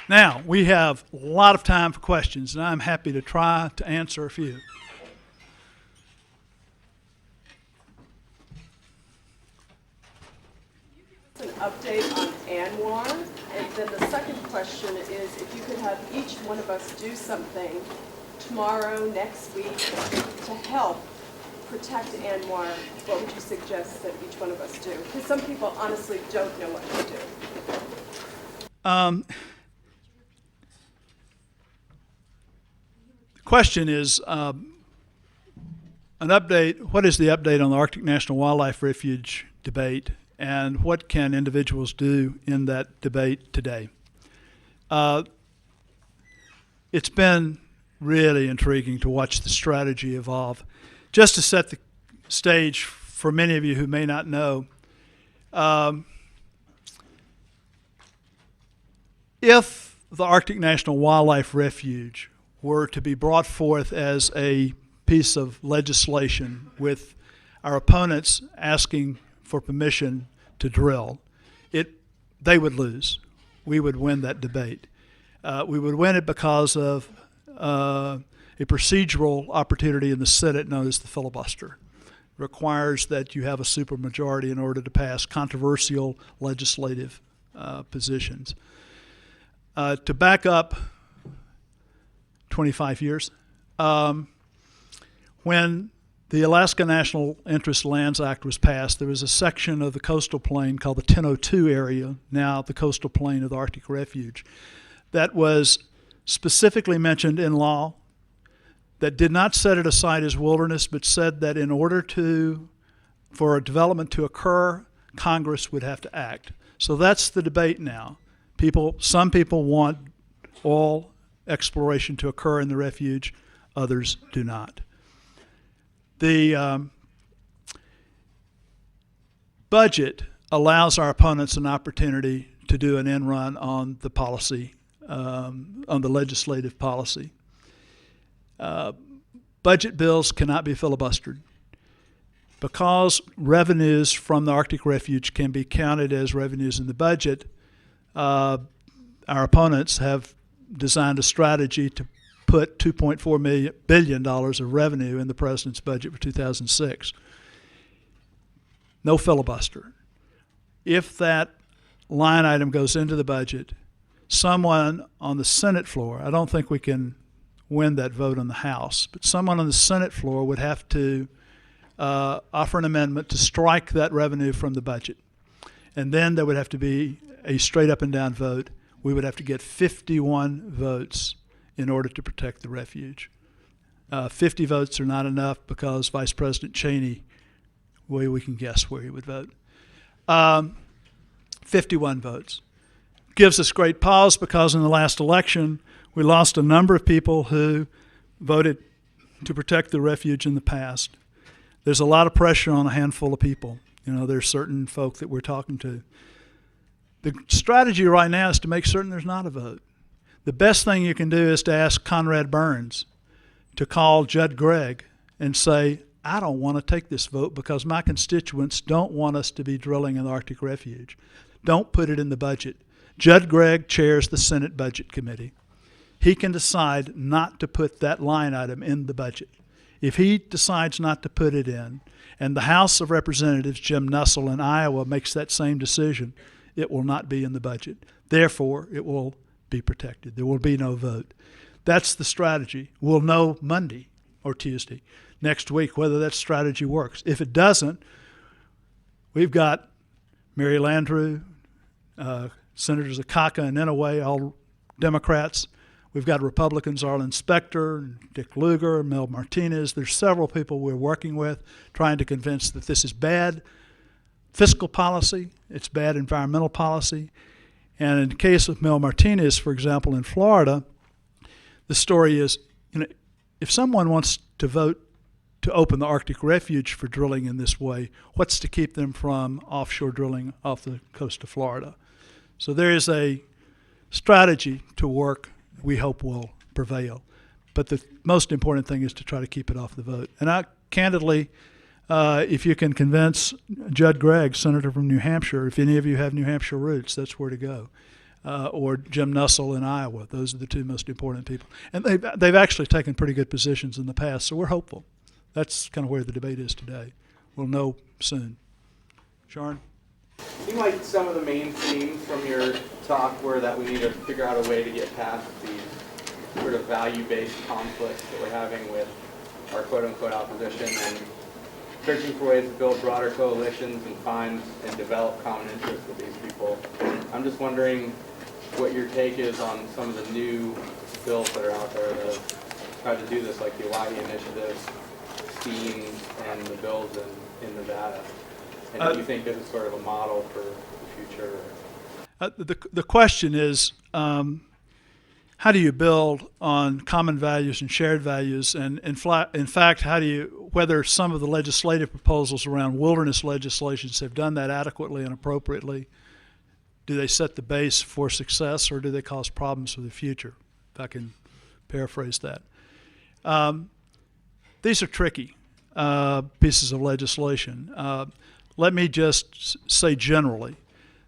Speaker 3: Now, we have a lot of time for questions, and I'm happy to try to answer a few.
Speaker 4: An update on ANWR, and then the second question is if you could have each one of us do something tomorrow, next week, to help protect ANWR, what would you suggest that each one of us do? Because some people honestly don't know what to do.
Speaker 3: The question is an update. What is the update on the Arctic National Wildlife Refuge debate, and what can individuals do in that debate today? It's been really intriguing to watch the strategy evolve. Just to set the stage for many of you who may not know, if the Arctic National Wildlife Refuge were to be brought forth as a piece of legislation with our opponents asking for permission to drill, they would lose. We would win that debate. We would win it because of a procedural opportunity in the Senate known as the filibuster. It requires that you have a supermajority in order to pass controversial legislative positions. To back up 25 years, When the Alaska National Interest Lands Act was passed, there was a section of the coastal plain called the 1002 area, now the coastal plain of the Arctic Refuge, that was specifically mentioned in law, that did not set it aside as wilderness, but said that in order for a development to occur, Congress would have to act. So that's the debate now. Some people want all exploration to occur in the refuge, others do not. The budget allows our opponents an opportunity to do an end run on the policy, on the legislative policy. Budget bills cannot be filibustered. Because revenues from the Arctic Refuge can be counted as revenues in the budget, our opponents have designed a strategy to put $2.4 billion of revenue in the president's budget for 2006. No filibuster. If that line item goes into the budget, someone on the Senate floor, I don't think we can win that vote on the House, but someone on the Senate floor would have to offer an amendment to strike that revenue from the budget. And then there would have to be a straight up and down vote. We would have to get 51 votes in order to protect the refuge. 50 votes are not enough because Vice President Cheney, we can guess where he would vote. 51 votes. Gives us great pause because in the last election, we lost a number of people who voted to protect the refuge in the past. There's a lot of pressure on a handful of people. There's certain folk that we're talking to. The strategy right now is to make certain there's not a vote. The best thing you can do is to ask Conrad Burns to call Judd Gregg and say, I don't want to take this vote because my constituents don't want us to be drilling in the Arctic Refuge. Don't put it in the budget. Judd Gregg chairs the Senate Budget Committee. He can decide not to put that line item in the budget. If he decides not to put it in, and the House of Representatives, Jim Nussle in Iowa, makes that same decision, it will not be in the budget. Therefore, it will be protected. There will be no vote. That's the strategy. We'll know Monday or Tuesday next week whether that strategy works. If it doesn't, we've got Mary Landrieu, Senators Akaka and Inouye, all Democrats. We've got Republicans, Arlen Specter, Dick Lugar, Mel Martinez. There's several people we're working with trying to convince that this is bad fiscal policy, it's bad environmental policy. And in the case of Mel Martinez, for example, in Florida, the story is, if someone wants to vote to open the Arctic Refuge for drilling in this way, what's to keep them from offshore drilling off the coast of Florida? So there is a strategy to work we hope will prevail. But the most important thing is to try to keep it off the vote. And candidly, if you can convince Judd Gregg, Senator from New Hampshire, if any of you have New Hampshire roots, that's where to go. Or Jim Nussle in Iowa. Those are the two most important people. And they've actually taken pretty good positions in the past, so we're hopeful. That's kind of where the debate is today. We'll know soon. Sharon?
Speaker 5: It seemed like some of the main themes from your talk were that we need to figure out a way to get past these sort of value-based conflicts that we're having with our quote-unquote opposition and searching for ways to build broader coalitions and find and develop common interests with these people. I'm just wondering what your take is on some of the new bills that are out there that try to do this, like the Hawaii Initiative, STEAM, and the bills in Nevada. And do you think this is sort of a model for the future?
Speaker 3: The question is, how do you build on common values and shared values? And in fact, whether some of the legislative proposals around wilderness legislations have done that adequately and appropriately? Do they set the base for success, or do they cause problems for the future? If I can paraphrase that. These are tricky pieces of legislation. Let me just say generally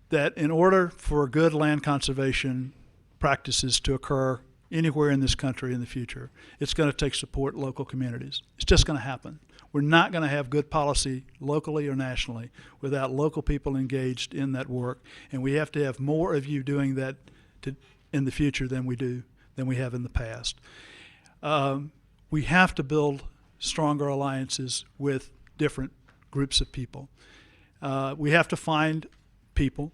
Speaker 3: that in order for good land conservation practices to occur anywhere in this country in the future, it's going to take support local communities. It's just going to happen. We're not going to have good policy locally or nationally without local people engaged in that work, and we have to have more of you doing that in the future than we have in the past. we have to build stronger alliances with different groups of people. We have to find people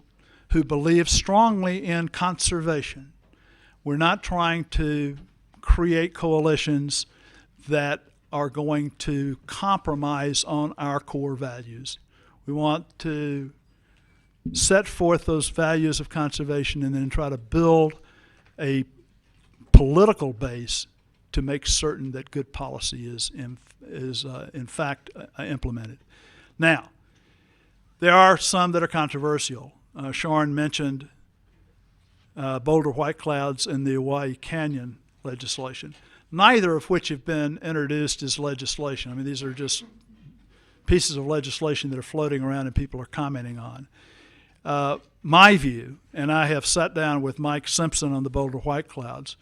Speaker 3: who believe strongly in conservation. We're not trying to create coalitions that are going to compromise on our core values. We want to set forth those values of conservation and then try to build a political base to make certain that good policy is in fact implemented. Now, there are some that are controversial. Sharon mentioned Boulder White Clouds and the Hawaii Canyon legislation, neither of which have been introduced as legislation. I mean, these are just pieces of legislation that are floating around and people are commenting on. My view, and I have sat down with Mike Simpson on the Boulder White Clouds,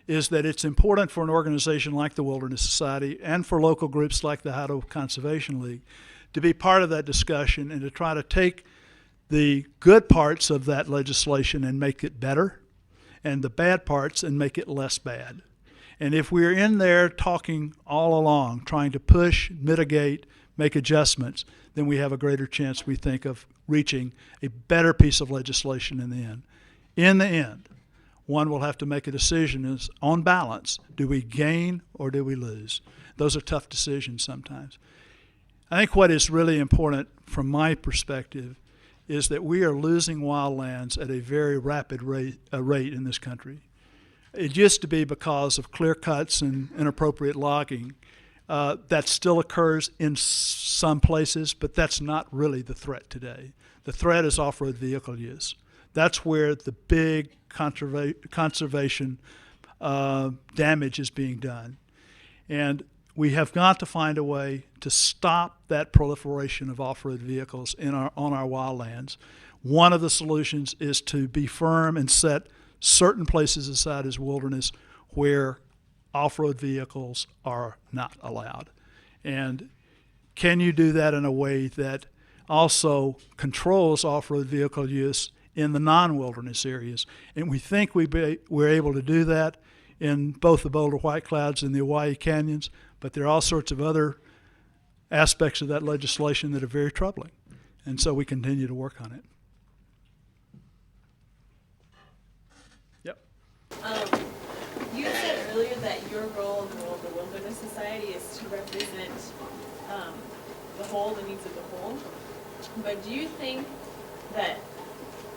Speaker 3: is that it's important for an organization like the Wilderness Society and for local groups like the Idaho Conservation League to be part of that discussion and to try to take the good parts of that legislation and make it better, and the bad parts and make it less bad. And if we're in there talking all along, trying to push, mitigate, make adjustments, then we have a greater chance, we think, of reaching a better piece of legislation in the end. In the end, one will have to make a decision is, on balance, do we gain or do we lose? Those are tough decisions sometimes. I think what is really important from my perspective is that we are losing wildlands at a very rapid rate in this country. It used to be because of clear cuts and inappropriate logging. That still occurs in some places, but that's not really the threat today. The threat is off-road vehicle use. That's where the big conservation damage is being done. And we have got to find a way to stop that proliferation of off-road vehicles on our wildlands. One of the solutions is to be firm and set certain places aside as wilderness where off-road vehicles are not allowed. And can you do that in a way that also controls off-road vehicle use in the non-wilderness areas? And we think we're able to do that in both the Boulder White Clouds and the Hawaii Canyons, but there are all sorts of other aspects of that legislation that are very troubling. And so we continue to work on it. Yep.
Speaker 6: You said earlier that your role in the role of the Wilderness Society is to represent the whole, the needs of the whole. But do you think that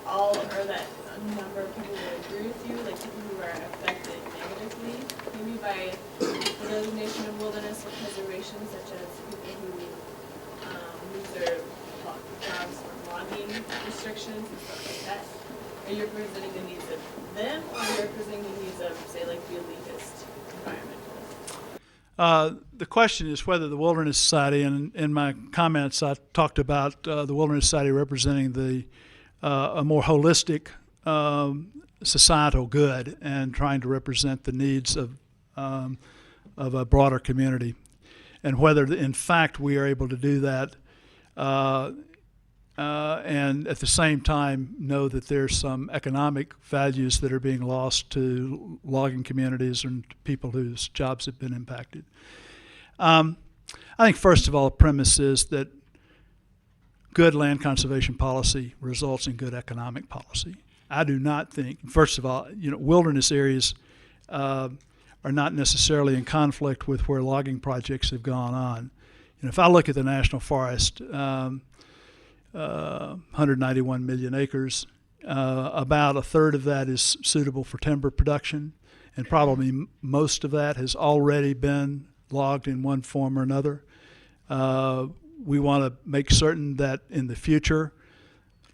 Speaker 6: that a number of people would agree with you, like people who are affected negatively, maybe by the designation of wilderness or preservation, such as people who lose their jobs from logging restrictions and stuff like that? Are you representing the needs of them, or are you representing the needs of, say, like the elitist environmentalists?
Speaker 3: The question is whether the Wilderness Society, and in my comments I talked about the Wilderness Society representing a more holistic societal good and trying to represent the needs of a broader community, and whether in fact we are able to do that and at the same time know that there's some economic values that are being lost to logging communities and people whose jobs have been impacted. I think first of all the premise is that good land conservation policy results in good economic policy. I do not think, first of all, wilderness areas are not necessarily in conflict with where logging projects have gone on. If I look at the national forest, 191 million acres, about a third of that is suitable for timber production, and probably most of that has already been logged in one form or another. We want to make certain that in the future,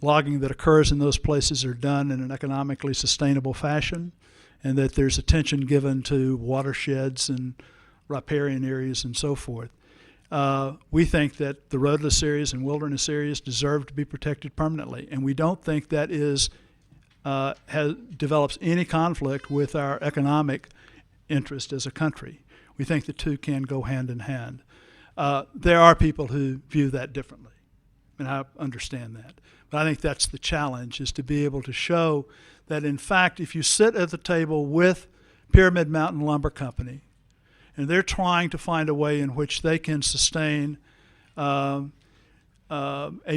Speaker 3: logging that occurs in those places are done in an economically sustainable fashion, and that there's attention given to watersheds and riparian areas and so forth. We think that the roadless areas and wilderness areas deserve to be protected permanently, and we don't think that develops any conflict with our economic interest as a country. We think the two can go hand in hand. There are people who view that differently, and I understand that. But I think that's the challenge, is to be able to show that, in fact, if you sit at the table with Pyramid Mountain Lumber Company and they're trying to find a way in which they can sustain a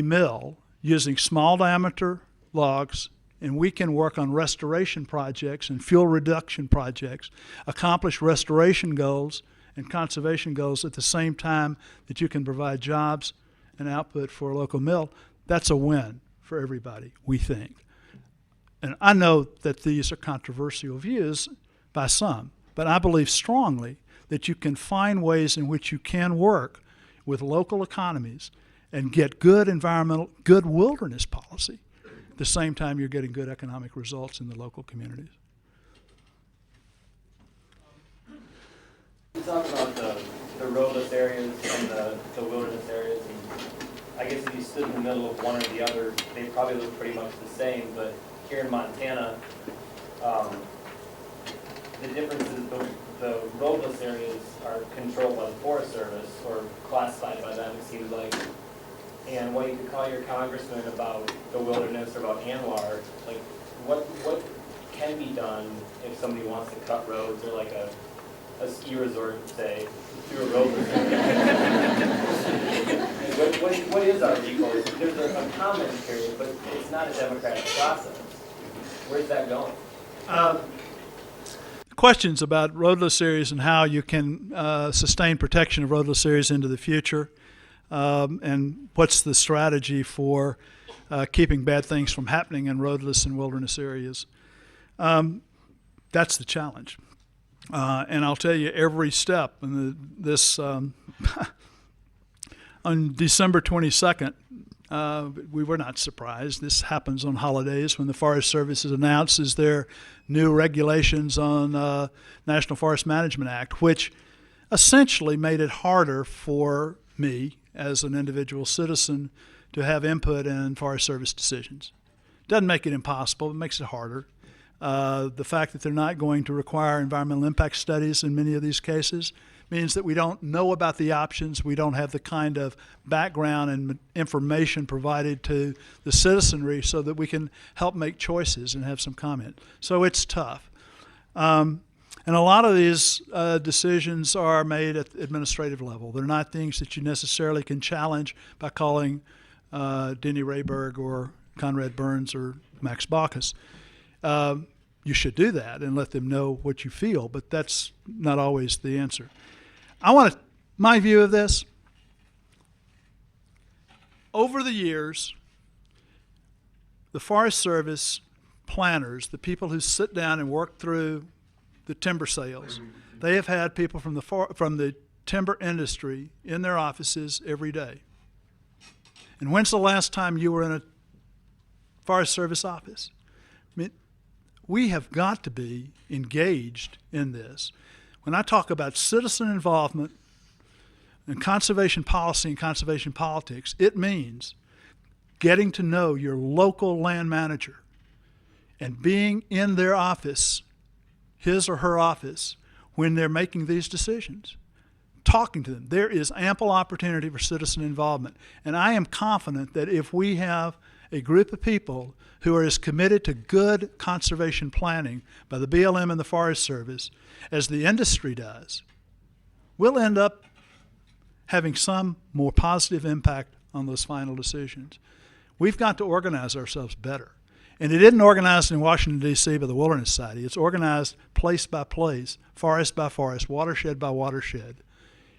Speaker 3: mill using small diameter logs, and we can work on restoration projects and fuel reduction projects, accomplish restoration goals and conservation goals at the same time that you can provide jobs and output for a local mill. That's a win for everybody, we think. And I know that these are controversial views by some, but I believe strongly that you can find ways in which you can work with local economies and get good environmental, good wilderness policy at the same time you're getting good economic results in the local communities.
Speaker 7: You talk about the roadless areas and the wilderness areas, and I guess if you stood in the middle of one or the other, they probably look pretty much the same, but here in Montana, the difference is the roadless areas are controlled by the Forest Service, or classified by them, it seems like. And what you could call your congressman about the wilderness or about ANWR, like what can be done if somebody wants to cut roads, or like a ski resort, say, through a roadless area? What is our recourse? There's a comment period, but it's not a democratic process. Where's that going?
Speaker 3: Questions about roadless areas and how you can sustain protection of roadless areas into the future, and what's the strategy for keeping bad things from happening in roadless and wilderness areas. That's the challenge. And I'll tell you, every step in this, on December 22nd, we were not surprised. This happens on holidays when the Forest Service announces their new regulations on National Forest Management Act, which essentially made it harder for me as an individual citizen to have input in Forest Service decisions. Doesn't make it impossible, it makes it harder. The fact that they're not going to require environmental impact studies in many of these cases means that we don't know about the options. We don't have the kind of background and information provided to the citizenry so that we can help make choices and have some comment. So it's tough. And a lot of these decisions are made at the administrative level. They're not things that you necessarily can challenge by calling Denny Rayberg or Conrad Burns or Max Baucus. You should do that and let them know what you feel, but that's not always the answer. My view of this, over the years, the Forest Service planners, the people who sit down and work through the timber sales, they have had people from the timber industry in their offices every day. And when's the last time you were in a Forest Service office? I mean, we have got to be engaged in this. When I talk about citizen involvement and conservation policy and conservation politics, it means getting to know your local land manager and being in their office, his or her office, when they're making these decisions. Talking to them. There is ample opportunity for citizen involvement. And I am confident that if we have a group of people who are as committed to good conservation planning by the BLM and the Forest Service as the industry does, we'll end up having some more positive impact on those final decisions. We've got to organize ourselves better. And it isn't organized in Washington, D.C. by the Wilderness Society. It's organized place by place, forest by forest, watershed by watershed,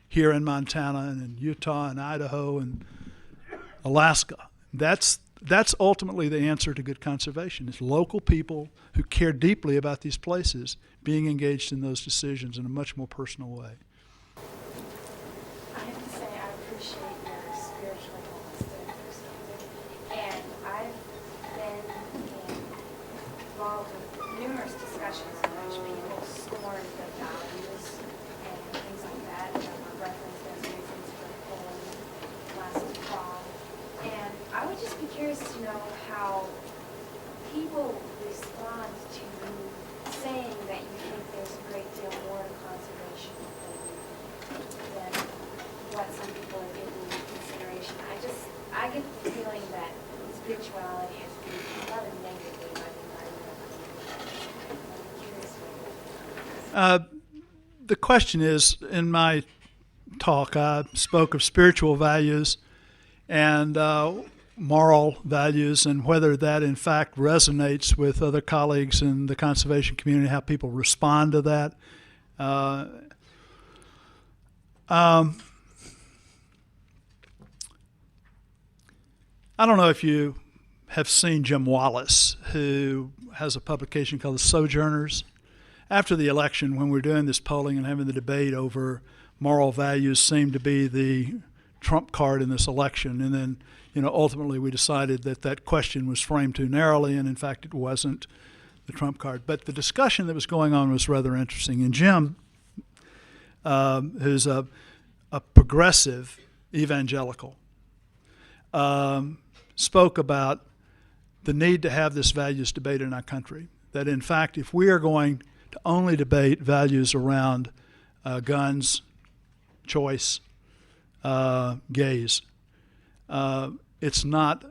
Speaker 3: here in Montana and in Utah and Idaho and Alaska. That's ultimately the answer to good conservation. It's local people who care deeply about these places being engaged in those decisions in a much more personal way.
Speaker 8: I have to say I appreciate your spiritually holistic perspective, and I've been involved with numerous discussions in which people scorn the values and things like that that were referenced as reasons for pulling last fall. And I would just be curious to know how people respond to you saying that you think there's a great deal more to conservation than what some people are giving consideration. I get the feeling that spirituality is viewed rather negatively by the environmental community. I'm curious what
Speaker 3: the question is, in my talk, I spoke of spiritual values and moral values, and whether that in fact resonates with other colleagues in the conservation community, how people respond to that. I don't know if you have seen Jim Wallace, who has a publication called The Sojourners. After the election, when we were doing this polling and having the debate over moral values seemed to be the trump card in this election, and then ultimately we decided that that question was framed too narrowly, and in fact it wasn't the trump card. But the discussion that was going on was rather interesting. And Jim, who's a progressive evangelical, spoke about the need to have this values debate in our country. That in fact, if we are going to only debate values around guns, choice, gays, it's not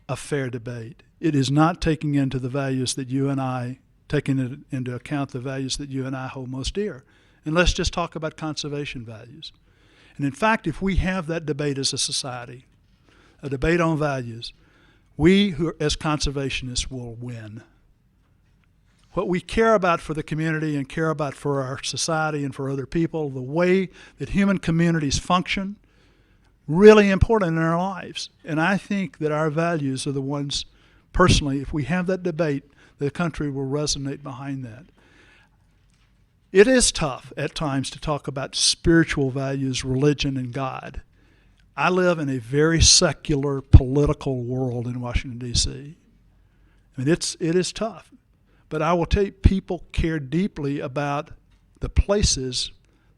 Speaker 3: a fair debate. It is not taking into the values that you and I, taking into account the values that you and I hold most dear. And let's just talk about conservation values. And in fact, if we have that debate as a society, a debate on values, we who as conservationists will win. What we care about for the community and care about for our society and for other people, the way that human communities function, really important in our lives. And I think that our values are the ones, personally, if we have that debate, the country will resonate behind that. It is tough at times to talk about spiritual values, religion, and God. I live in a very secular political world in Washington, D.C. I mean, it is tough. But I will tell you, people care deeply about the places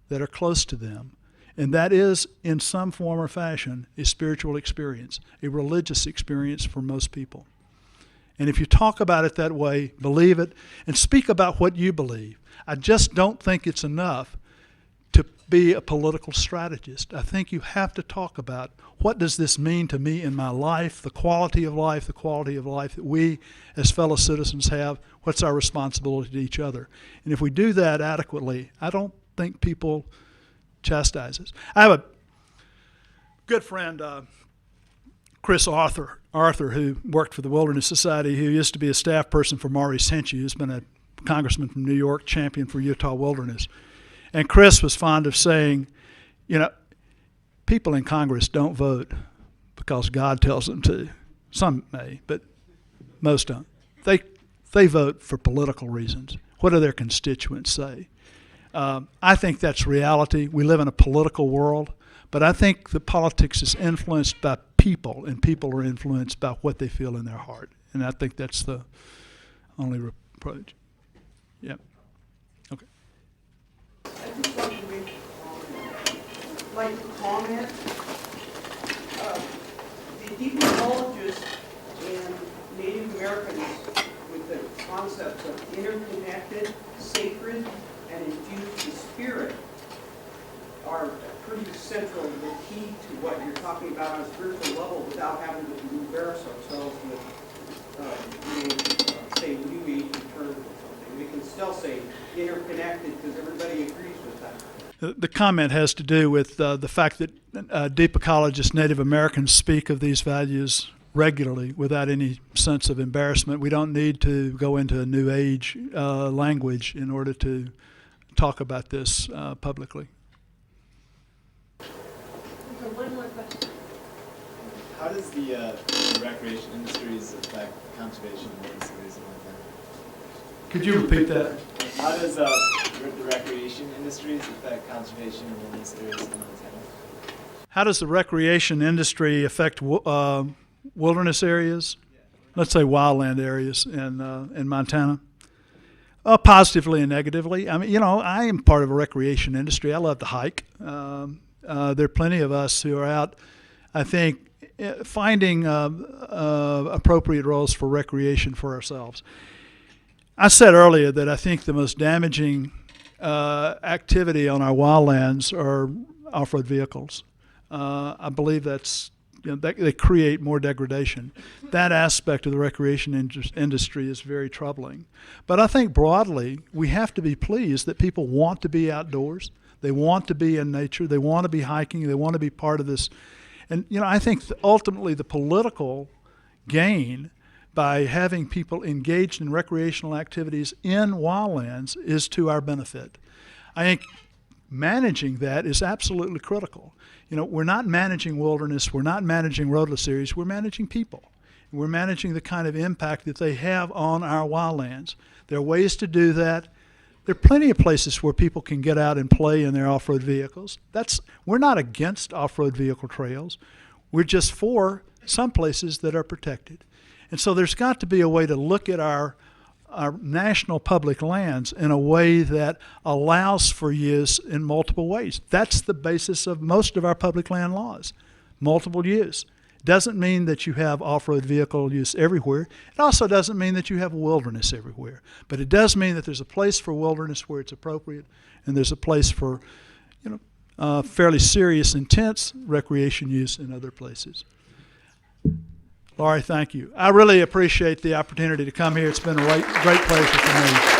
Speaker 3: that are close to them. And that is, in some form or fashion, a spiritual experience, a religious experience for most people. And if you talk about it that way, believe it, and speak about what you believe. I just don't think it's enough to be a political strategist. I think you have to talk about what does this mean to me in my life, the quality of life that we as fellow citizens have, what's our responsibility to each other. And if we do that adequately, I don't think people chastise us. I have a good friend, Chris Arthur, who worked for the Wilderness Society, who used to be a staff person for Maurice Hinchey, who's been a congressman from New York, champion for Utah wilderness. And Chris was fond of saying, people in Congress don't vote because God tells them to. Some may, but most don't. They vote for political reasons. What do their constituents say? I think that's reality. We live in a political world, but I think that politics is influenced by people, and people are influenced by what they feel in their heart. And I think that's the only approach. Yeah. Okay.
Speaker 9: I just want to make like a comment. The ecologists and Native Americans with the concepts of interconnected, sacred, and infused with spirit are pretty central, the key to what you're talking about on a spiritual level without having to embarrass ourselves with, say, New Age terms or something. We can still say interconnected because everybody agrees with that.
Speaker 3: The comment has to do with the fact that deep ecologists, Native Americans, speak of these values regularly without any sense of embarrassment. We don't need to go into a New Age language in order to talk about this publicly.
Speaker 6: One more question.
Speaker 10: How does the recreation industries affect conservation and wilderness areas in Montana?
Speaker 3: Could you repeat that?
Speaker 10: How does the recreation industries affect conservation and wilderness areas in Montana?
Speaker 3: How does the recreation industry affect wilderness areas? Let's say wildland areas in Montana. Positively and negatively. I mean, I am part of a recreation industry. I love to hike. There are plenty of us who are out, I think, finding appropriate roles for recreation for ourselves. I said earlier that I think the most damaging activity on our wildlands are off-road vehicles. I believe that's they create more degradation. That aspect of the recreation industry is very troubling. But I think broadly, we have to be pleased that people want to be outdoors. They want to be in nature. They want to be hiking. They want to be part of this. And, I think ultimately the political gain by having people engaged in recreational activities in wildlands is to our benefit. I think managing that is absolutely critical. We're not managing wilderness, we're not managing roadless areas, we're managing people. We're managing the kind of impact that they have on our wildlands. There are ways to do that. There are plenty of places where people can get out and play in their off-road vehicles. We're not against off-road vehicle trails. We're just for some places that are protected. And so there's got to be a way to look at our national public lands in a way that allows for use in multiple ways. That's the basis of most of our public land laws, multiple use. Doesn't mean that you have off-road vehicle use everywhere. It also doesn't mean that you have wilderness everywhere. But it does mean that there's a place for wilderness where it's appropriate, and there's a place for fairly serious, intense recreation use in other places. Laurie, thank you. I really appreciate the opportunity to come here. It's been a great pleasure for me.